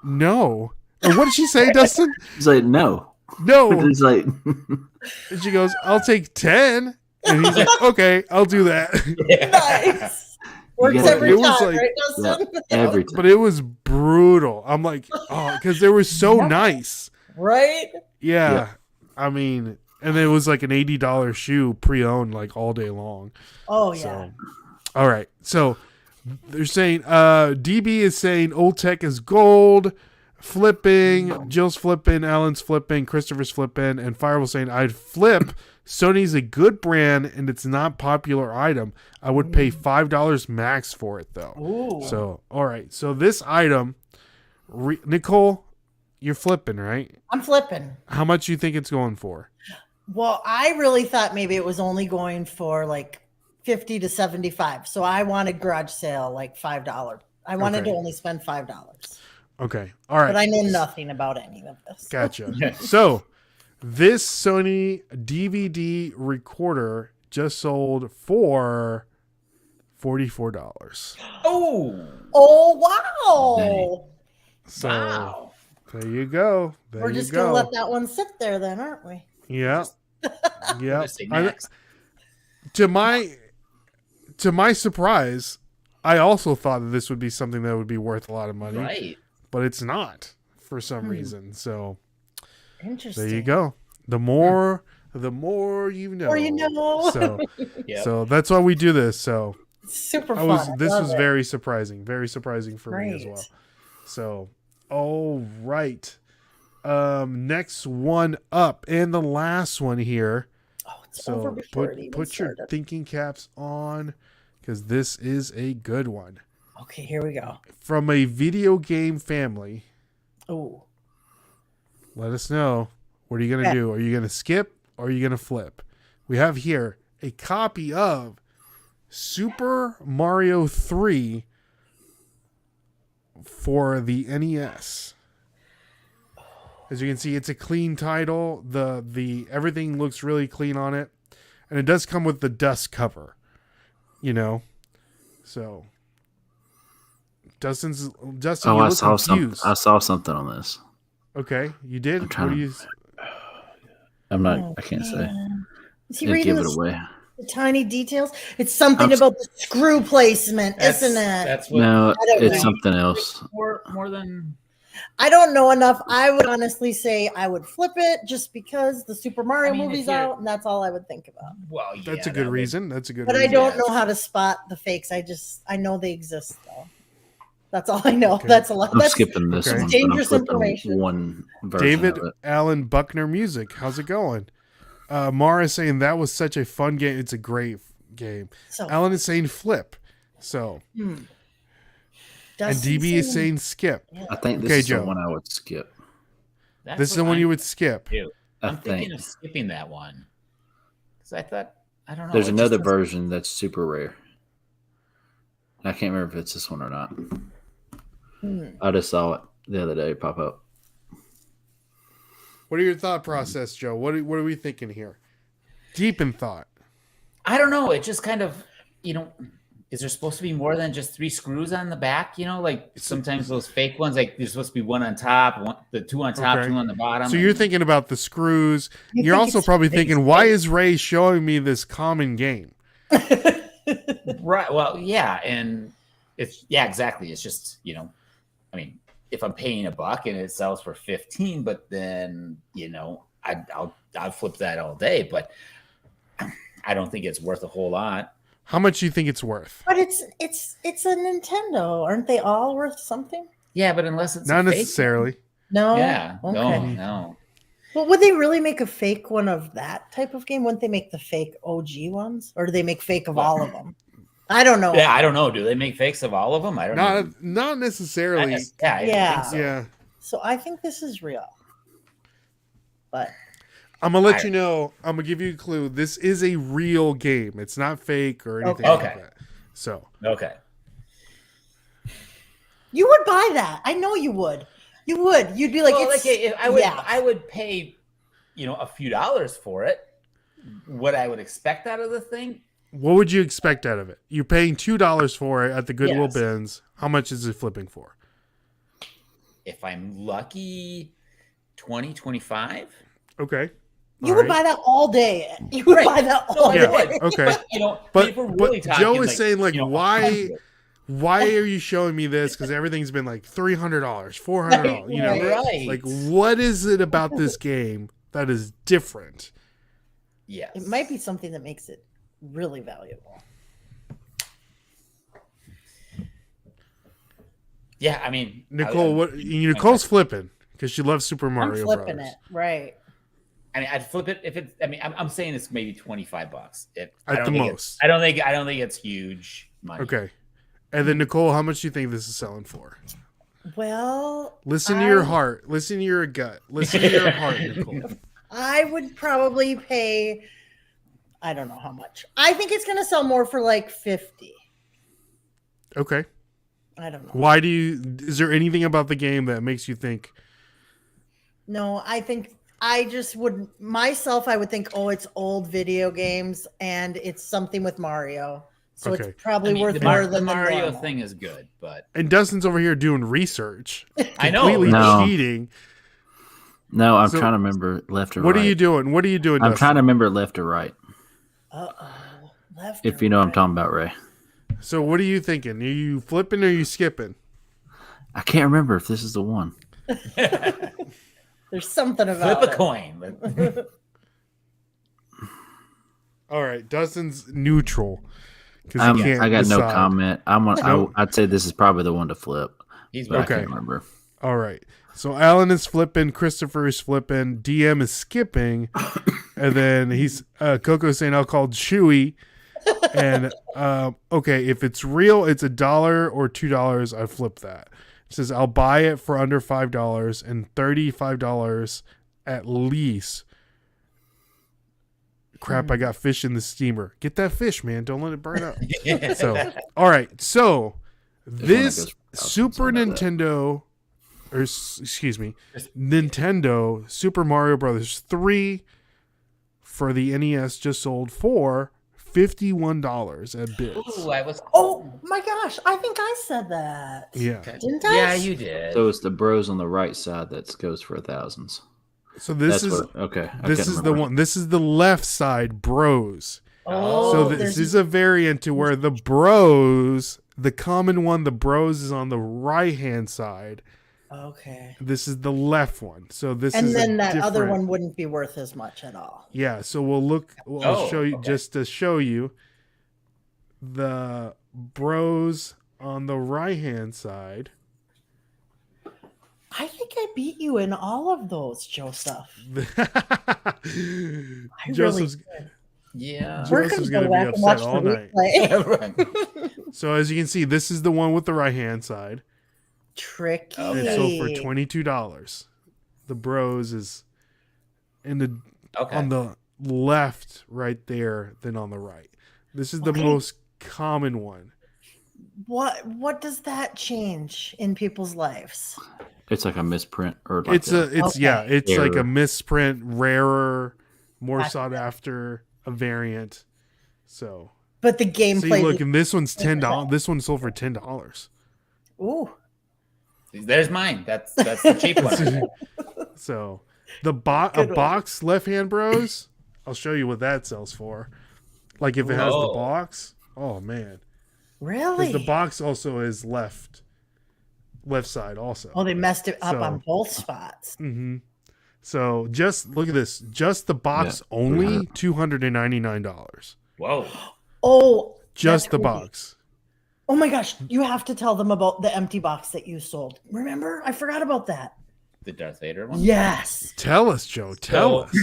no. And what did she say, Dustin? He's like, no. No. He's like, And she goes, I'll take 10. And he's like, okay, I'll do that. Nice. Works Yeah, every it was time, like- right, Dustin? every time. But it was brutal. I'm like, oh, because they were so nice. Right? Yeah. I mean, and it was like an $80 shoe pre-owned like all day long. Oh, yeah. So, all right. So they're saying, DB is saying old tech is gold. Flipping. Jill's flipping. Alan's flipping. Christopher's flipping. And Fireball saying, I'd flip. Sony's a good brand and it's not popular item. I would pay $5 max for it though. Ooh. So, all right. So this item, Nicole, you're flipping, right? I'm flipping. How much do you think it's going for? Well, I really thought maybe it was only going for like 50 to 75. So I wanted garage sale like $5. I wanted Okay. to only spend $5. Okay. All right. But I know nothing about any of this. Gotcha. So this Sony DVD recorder just sold for $44. Oh, Oh, wow. So wow. there you go. There We're you just go. going to let that one sit there then, aren't we? Yeah. Yeah. Say next. To my surprise, I also thought that this would be something that would be worth a lot of money, Right. but it's not for some reason. So Interesting. there you go. The more you know. More you know. So, Yep. so that's why we do this. So Super fun. this Love was it. very surprising for me as Great. well. So, all right. Next one up and the last one here. Oh, it's over So before it even put your started. thinking caps on because this is a good one. Okay, here we go. From a video game family. Oh, Let us know. What are you going to do? Are you going to skip or are you going to flip? We have here a copy of Super Mario 3 for the NES. As you can see, it's a clean title. The everything looks really clean on it. And it does come with the dust cover. So Dustin, oh, you I look saw something. confused. I saw something on this. Okay, you did. I'm trying What do to- you? I'm not. Oh, I can't say. man. Is he It'll reading give the, it away. the tiny details? It's something I'm s- about the screw placement, isn't it? That's what. No, I don't it's know. something else. More than. I don't know enough. I would honestly say I would flip it just because the Super Mario I mean, if movie's you're- out, and that's all I would think about. Well, yeah, That's a good that would- reason. That's a good But I reason. don't Yes. know how to spot the fakes. I know they exist though. That's all I know. Okay. That's a lot. I'm That's skipping this Okay. one. but dangerous I'm flipping information. One version David of it. Allen Buckner Music. How's it going? Mara is saying that was such a fun game. It's a great game. so. Alan is saying flip. So and Dustin DB is saying skip. I think this Okay, is Joe. the one I would skip. That's This is the what one you I'm would skip. thinking too. I I'm thinking think of skipping that one because I thought I don't know. there's it just another doesn't- version that's super rare. I can't remember if it's this one or not. I just saw it the other day pop up. What are your thought process, Joe? What are we thinking here? Deep in thought. I don't know. It just kind of, is there supposed to be more than just 3 screws on the back? Like sometimes those fake ones, like there's supposed to be one on top, the 2 on top, Okay. 2 on the bottom. So you're thinking about the screws. You You're think also it's probably fake thinking, why is Ray showing me this common game? right? Well, yeah, and exactly. It's just I mean, if I'm paying $1 and it sells for 15, but then I'll flip that all day, but I don't think it's worth a whole lot. How much do you think it's worth? But it's a Nintendo. Aren't they all worth something? Yeah, but unless it's Not a fake necessarily. No. one. Yeah, Okay. no. Well, would they really make a fake one of that type of game? Wouldn't they make the fake OG ones, or do they make fake of all of them? I don't know. Yeah, I don't know. Do they make fakes of all of them? I don't know. Not necessarily. Yeah, I Yeah. think so. Yeah. So I think this is real. But I'm gonna let you know. I'm gonna give you a clue. This is a real game. It's not fake or anything like Okay. that. So Okay. you would buy that. I know you would. You would. You'd be like, Well, it's, if yeah. I would pay, a few dollars for it. What I would expect out of the thing, what would you expect out of it? You're paying $2 for it at the Goodwill Yes. bins. How much is it flipping for? if I'm lucky, 20, 25. Okay. You All would right. buy that all day. You would Right. buy that No, all I Yeah. day. would. Okay. But if we're really talking, Joe is saying like, why 100. why are you showing me this? Because everything's been like $300, $400. You know, Right. like what is it about this game that is different? Yes. It might be something that makes it really valuable. Yeah, I mean, Nicole, Nicole's flipping because she loves Super Mario I'm flipping Brothers. it. Right. I mean, I'd flip it if it's. I mean, I'm saying it's maybe $25. At the most. I don't think it's huge money. Okay. And then Nicole, how much do you think this is selling for? Well, Listen to your heart. Listen to your gut. Listen to your heart, Nicole. I would probably pay, I don't know how much. I think it's going to sell more for like 50. Okay. I don't know. Why do you? Is there anything about the game that makes you think? No, I think I just would myself. I would think, oh, it's old video games and it's something with Mario, so Okay. it's probably I mean, worth the, more the than Mario normal. thing is good, but And Dustin's over here doing research. I know. Completely No. cheating. No, I'm So, trying to remember left or What right. are you doing? What are you doing, I'm Dustin? trying to remember left or right. Left. If or you know what I'm right? talking about, Ray. So what are you thinking? Are you flipping or are you skipping? I can't remember if this is the one. There's something about flip a it. coin. All right, Dustin's neutral because I got no decide. comment. I'd say this is probably the one to flip, He's but Okay. I can't remember. All right. So Alan is flipping, Christopher is flipping, DM is skipping, and then he's Coco saying I'll call Chewie. And okay, if it's real, it's $1 or $2. I flip that. It says I'll buy it for under $5 and $35 at least. Crap! I got fish in the steamer. Get that fish, man! Don't let it burn up. So, all right. So this goes for Super something like that. Nintendo, or excuse me, Nintendo Super Mario Brothers 3 for the NES just sold for $51 at bids. Ooh, I was. Oh my gosh, I think I said that. Yeah. Didn't I? Yeah, you did. So it's the bros on the right side that goes for thousands. So this That's is what, okay. I this couldn't is the remember. one. This is the left side bros. Oh, So this there's- is a variant to where the bros, the common one, the bros is on the right hand side. okay. This is the left one. So this And is then a that other different- one wouldn't be worth as much at all. Yeah. So we'll look. I'll Oh, show you okay. just to show you the bros on the right hand side. I think I beat you in all of those, Joseph. I Joseph's really did. Yeah. We're Joseph's gonna gonna go be back and upset watch all the night. replay. So as you can see, this is the one with the right hand side. Tricky. Okay. It sold for $22. The bros is in the Okay. on the left right there than on the right. This is the Okay. most common one. What does that change in people's lives? It's like a misprint or like It's it's Error. like a misprint, rarer, more Gotcha. sought after, a variant. So But the see, gameplay. look, and this one's $10. This one sold for $10. Ooh. There's mine. That's the cheap one. So a Good one. box left hand bros, I'll show you what that sells for. Like if it has the Whoa. box, oh man, Really? because the box also is left side also. Oh, they messed it up So- on both spots. Mm-hmm. So just look at this, just the box only $299. Whoa. Oh, Just that's the crazy. box. Oh my gosh, you have to tell them about the empty box that you sold. Remember? I forgot about that. The Darth Vader one. Yes. Tell us, Joe. Tell us.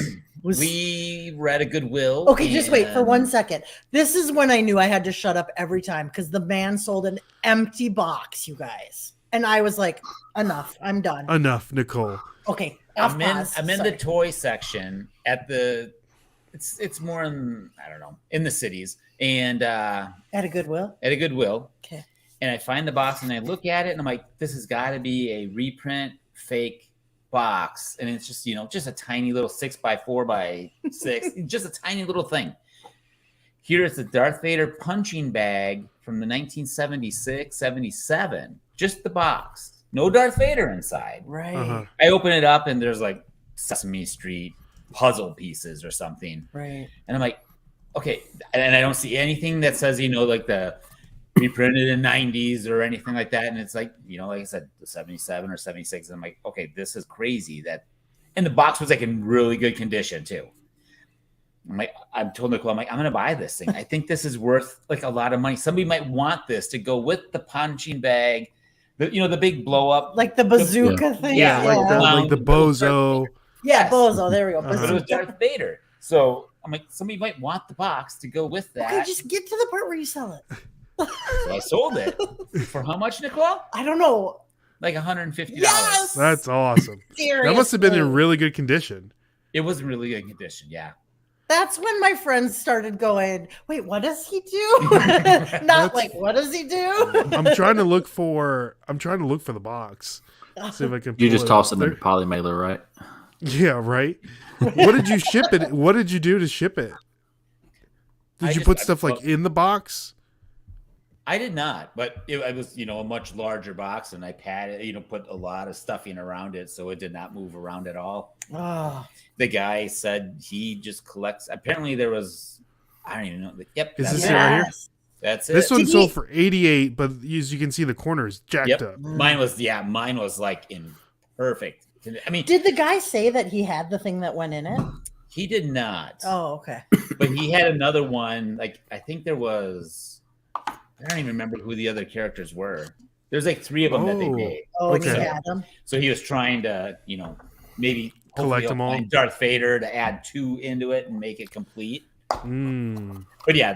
Was- We were at a Goodwill. Okay, just wait for and- 1 second. This is when I knew I had to shut up every time because the man sold an empty box, you guys. And I was like, enough. I'm done. Enough, Nicole. Okay. I'm in the Sorry. toy section at the. It's more in, I don't know, in the cities and At a Goodwill. at a Goodwill. Okay. And I find the box and I look at it and I'm like, this has got to be a reprint fake box. And it's just, just a tiny little 6x4x6, just a tiny little thing. Here is the Darth Vader punching bag from the 1976, 77. Just the box. No Darth Vader inside. Right. Uh-huh. I open it up and there's like Sesame Street puzzle pieces or something. Right. And I'm like, okay. And I don't see anything that says, like the reprinted in 90s or anything like that. And it's like, like I said, the 77 or 76. And I'm like, okay, this is crazy. And the box was like in really good condition too. I'm told Nicole, I'm going to buy this thing. I think this is worth like a lot of money. Somebody might want this to go with the punching bag, the big blow up. Like the bazooka thing. Yeah, Like the bozo. Yeah, Yes. Bozo. There we go. Uh-huh. But it was Bazooka. Darth Vader. So I'm like, somebody might want the box to go with that. Okay, just get to the part where you sell it. So I sold it for how much, Nicole? I don't know. Like $150. Yes. That's awesome. That must have been in really good condition. It was in really good condition. Yeah. That's when my friends started going, wait, what does he do? Not like, what does he do? I'm trying to look for the box. See if I can. You pull just toss it up in there. the poly mailer, right? Yeah, right. What did you ship it? What did you do to ship it? Did I you just- put I stuff like put- in the box? I did not, but it was, a much larger box and I padded, put a lot of stuffing around it. So it did not move around at all. Oh, The guy said he just collects. Apparently there was, I don't even know. Yep. Is that's this it. it right here? That's it. This one Did sold he- for $88, but as you can see, the corner is jacked Yep. up. Mine was like in perfect. I mean, did the guy say that he had the thing that went in it? he did not. Oh, okay. But he had another one. Like I think there was, I don't even remember who the other characters were. There's like 3 of them that they Oh. made. Oh, and he Okay. had them. So he was trying to, maybe Collect hopefully them all. find Darth Vader to add 2 into it and make it complete. Mm. But yeah,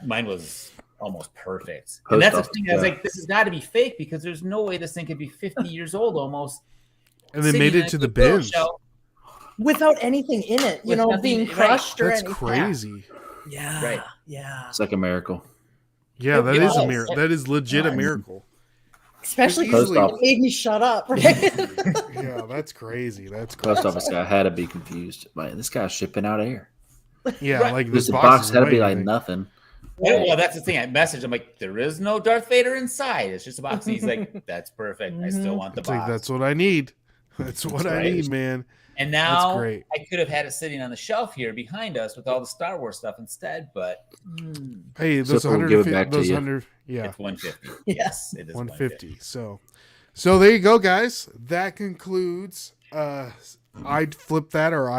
mine was almost perfect. Post And that's the office, thing. I was yeah. like, this has got to be fake because there's no way this thing could be 50 years old almost. And they sitting made in it a to the Goodwill bins. shelf. Without anything in it, With nothing- being right. crushed or That's anything. crazy. Yeah. Right. Yeah. It's like a miracle. Yeah, that It is a was. miracle. That is legit a Yes. miracle. Especially Post because office. it made me shut up. Right? Yeah, that's crazy. That's Post crazy. office guy had to be confused. Man, this guy's shipping out air. Yeah, Right. like This this box is had to be way like big. nothing. Well, that's the thing. I messaged him like, there is no Darth Vader inside. It's just a box. And he's like, that's perfect. I still want the It's like, box. that's what I need. That's what I right. need, man. And That's now great. I could have had it sitting on the shelf here behind us with all the Star Wars stuff instead, but Hey, those So we'll give it 150, back to those you. 100, yeah, it's 150. Yes. It is 150. So there you go, guys. That concludes. I'd flip that, or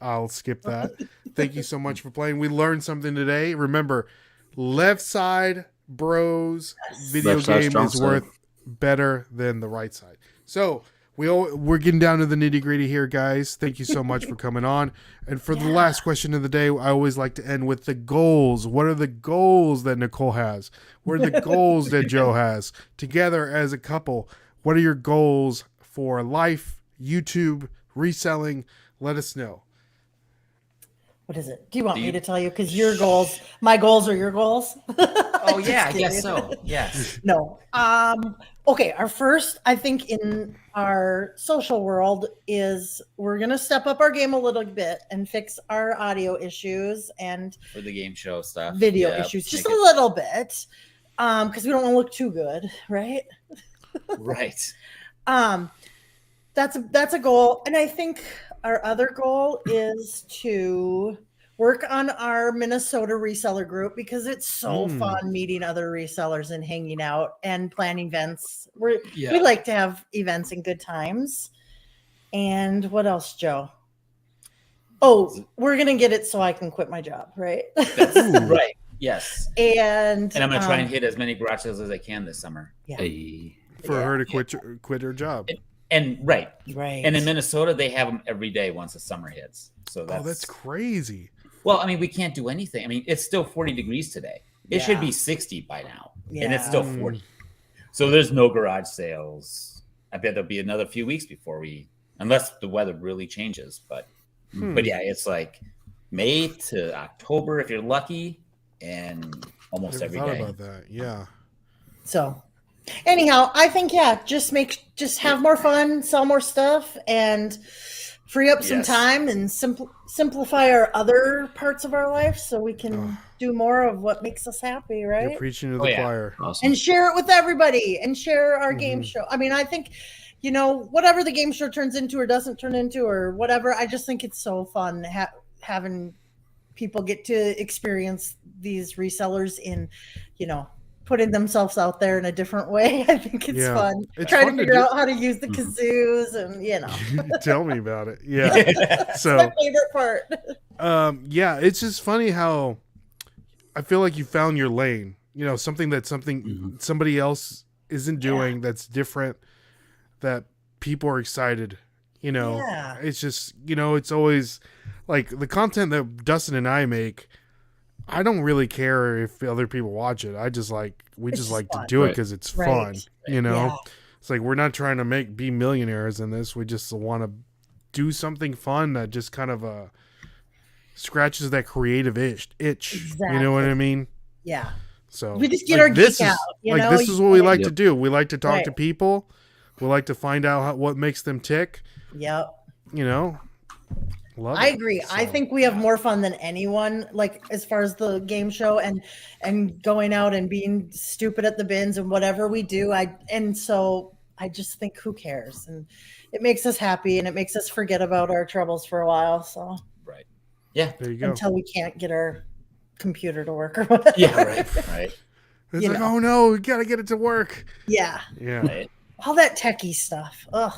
I'll skip that. Thank you so much for playing. We learned something today. Remember, left side bros video Left side, game strong is side. worth better than the right side. So we're getting down to the nitty gritty here, guys. Thank you so much for coming on. And for the last question of the day, I always like to end with the goals. What are the goals that Nicole has? What are the goals that Joe has? Together as a couple, what are your goals for life, YouTube, reselling? Let us know. What is it? Do you want me to tell you? Because your goals, my goals are your goals. Oh yeah, I guess so. Yes. No. Okay. Our first, I think, in our social world is we're gonna step up our game a little bit and fix our audio issues and For the game show stuff. video Yeah, issues just make a it- little bit, because we don't want to look too good, right? Right. That's a goal, and I think our other goal is to work on our Minnesota reseller group because it's so fun meeting other resellers and hanging out and planning events. We like to have events and good times. And what else, Joe? Oh, we're gonna get it so I can quit my job, right? That's right. Yes. and And I'm gonna try and hit as many garage sales as I can this summer. Hey. For her to quit her job. And right. right. And in Minnesota, they have them every day once the summer hits. So That's crazy. well, I mean, we can't do anything. I mean, it's still 40 degrees today. It should be 60 by now, and it's still 40. So there's no garage sales. I bet there'll be another few weeks before unless the weather really changes. But yeah, it's like May to October if you're lucky, and almost every Never day. thought about that. Yeah. So anyhow, I think just have more fun, sell more stuff, and free up some Yes. time and simplify our other parts of our life so we can do more of what makes us happy, You're right? preaching to the choir. Awesome. And share it with everybody and share our game show. I mean, I think, whatever the game show turns into or doesn't turn into or whatever, I just think it's so fun having people get to experience these resellers in, putting themselves out there in a different way. I think it's fun. It's Trying fun to to figure do. out how to use the kazoos and, Tell me about it. Yeah. That's So my favorite part. yeah, it's just funny how I feel like you found your lane. Something that somebody else isn't doing that's different, that people are excited. Yeah. It's just it's always like the content that Dustin and I make. I don't really care if other people watch it. We just like to fun. do it Right. because it's Right. fun. Yeah. It's like we're not trying to be millionaires in this. We just want to do something fun that just kind of scratches that creative itch. You know what I mean? Yeah. So We just get our geek out, this is what we like to Yep. do. We like to talk Right. to people. We like to find out what makes them tick. Yep. Love I it. agree. I So, think we have more fun than anyone, like as far as the game show and going out and being stupid at the bins and whatever we do. So I just think who cares? And it makes us happy and it makes us forget about our troubles for a while. So Right. Yeah. there you go. until we can't get our computer to work or whatever. Yeah. Right. Right. It's you like, know. oh no, we gotta get it to work. Yeah. Yeah. Right. All that techie stuff. Ugh.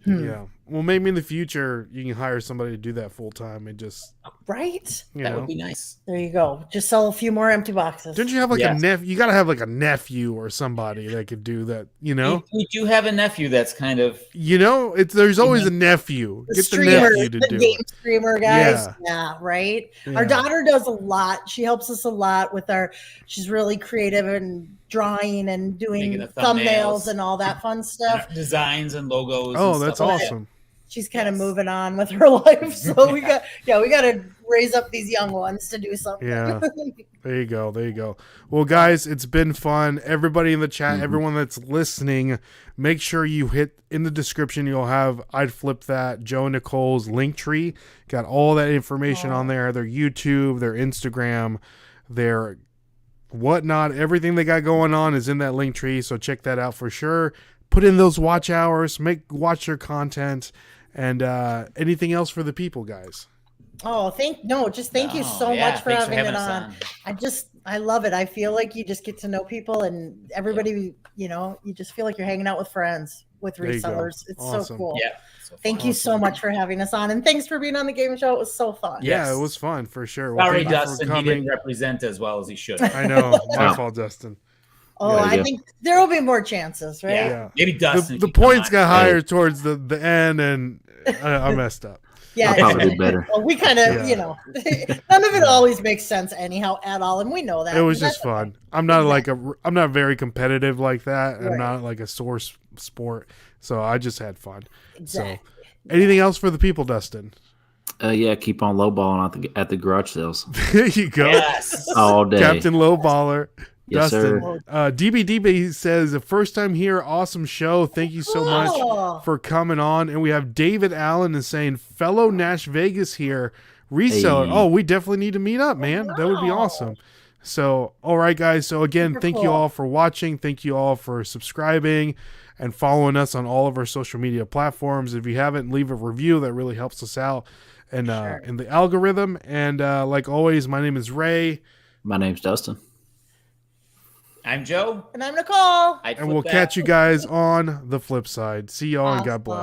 Yeah. Well, maybe in the future you can hire somebody to do that full time and just Right? That would be nice. There you go. Just sell a few more empty boxes. Don't you have like Yes. a nephew? You gotta have like a nephew or somebody that could do that. We do have a nephew that's kind of There's always a nephew. The Get the streamer, nephew to the do game it. streamer guys. Yeah. Yeah, right. Yeah. Our daughter does a lot. She helps us a lot with she's really creative and drawing and doing Making the thumbnails thumbnails. and all that fun stuff. designs and logos. Oh, and that's stuff like that. awesome. she's kind of moving on with her life. So we got to raise up these young ones to do something. Yeah. There you go. Well, guys, it's been fun. Everybody in the chat, everyone that's listening, make sure you hit in the description. You'll have I'd Flip That, Joe and Nicole's link tree. Got all that information on there. Their YouTube, their Instagram, their whatnot. Everything they got going on is in that link tree. So check that out for sure. Put in those watch hours. Watch their content. And anything else for the people, guys? Oh, thank you so much for having it on. I love it. I feel like you just get to know people and everybody, you just feel like you're hanging out with friends, with resellers. It's awesome. So cool. Yeah. Thank you so much for having us on. And thanks for being on the game show. It was so fun. Yeah, it was fun for sure. Well, sorry, Dustin, he didn't represent as well as he should. I know. My fault, Dustin. Oh, I think there will be more chances, right? Yeah. Maybe Dustin. The points got higher towards the end, and I messed up. Yeah, I'll probably do better. Well, we kind of, none of it always makes sense anyhow at all, and we know that. It was just fun. I'm not very competitive like that. Right. I'm not like a sore sport, so I just had fun. Exactly. So, anything else for the people, Dustin? Keep on lowballing at the garage sales. There you go. Yes. All day. Captain Lowballer. Yes, Dustin. sir. DBDB says, the first time here, awesome show. Thank you so much for coming on. And we have David Allen is saying, fellow Nash Vegas here, reseller. Hey. Oh, we definitely need to meet up, man. That would be awesome. So, all right, guys. So again, thank you all for watching. Thank you all for subscribing and following us on all of our social media platforms. If you haven't, leave a review. That really helps us out and in the algorithm. And like always, my name is Ray. My name's Dustin. I'm Joe. And I'm Nicole. And we'll catch you guys on the flip side. See y'all and God bless.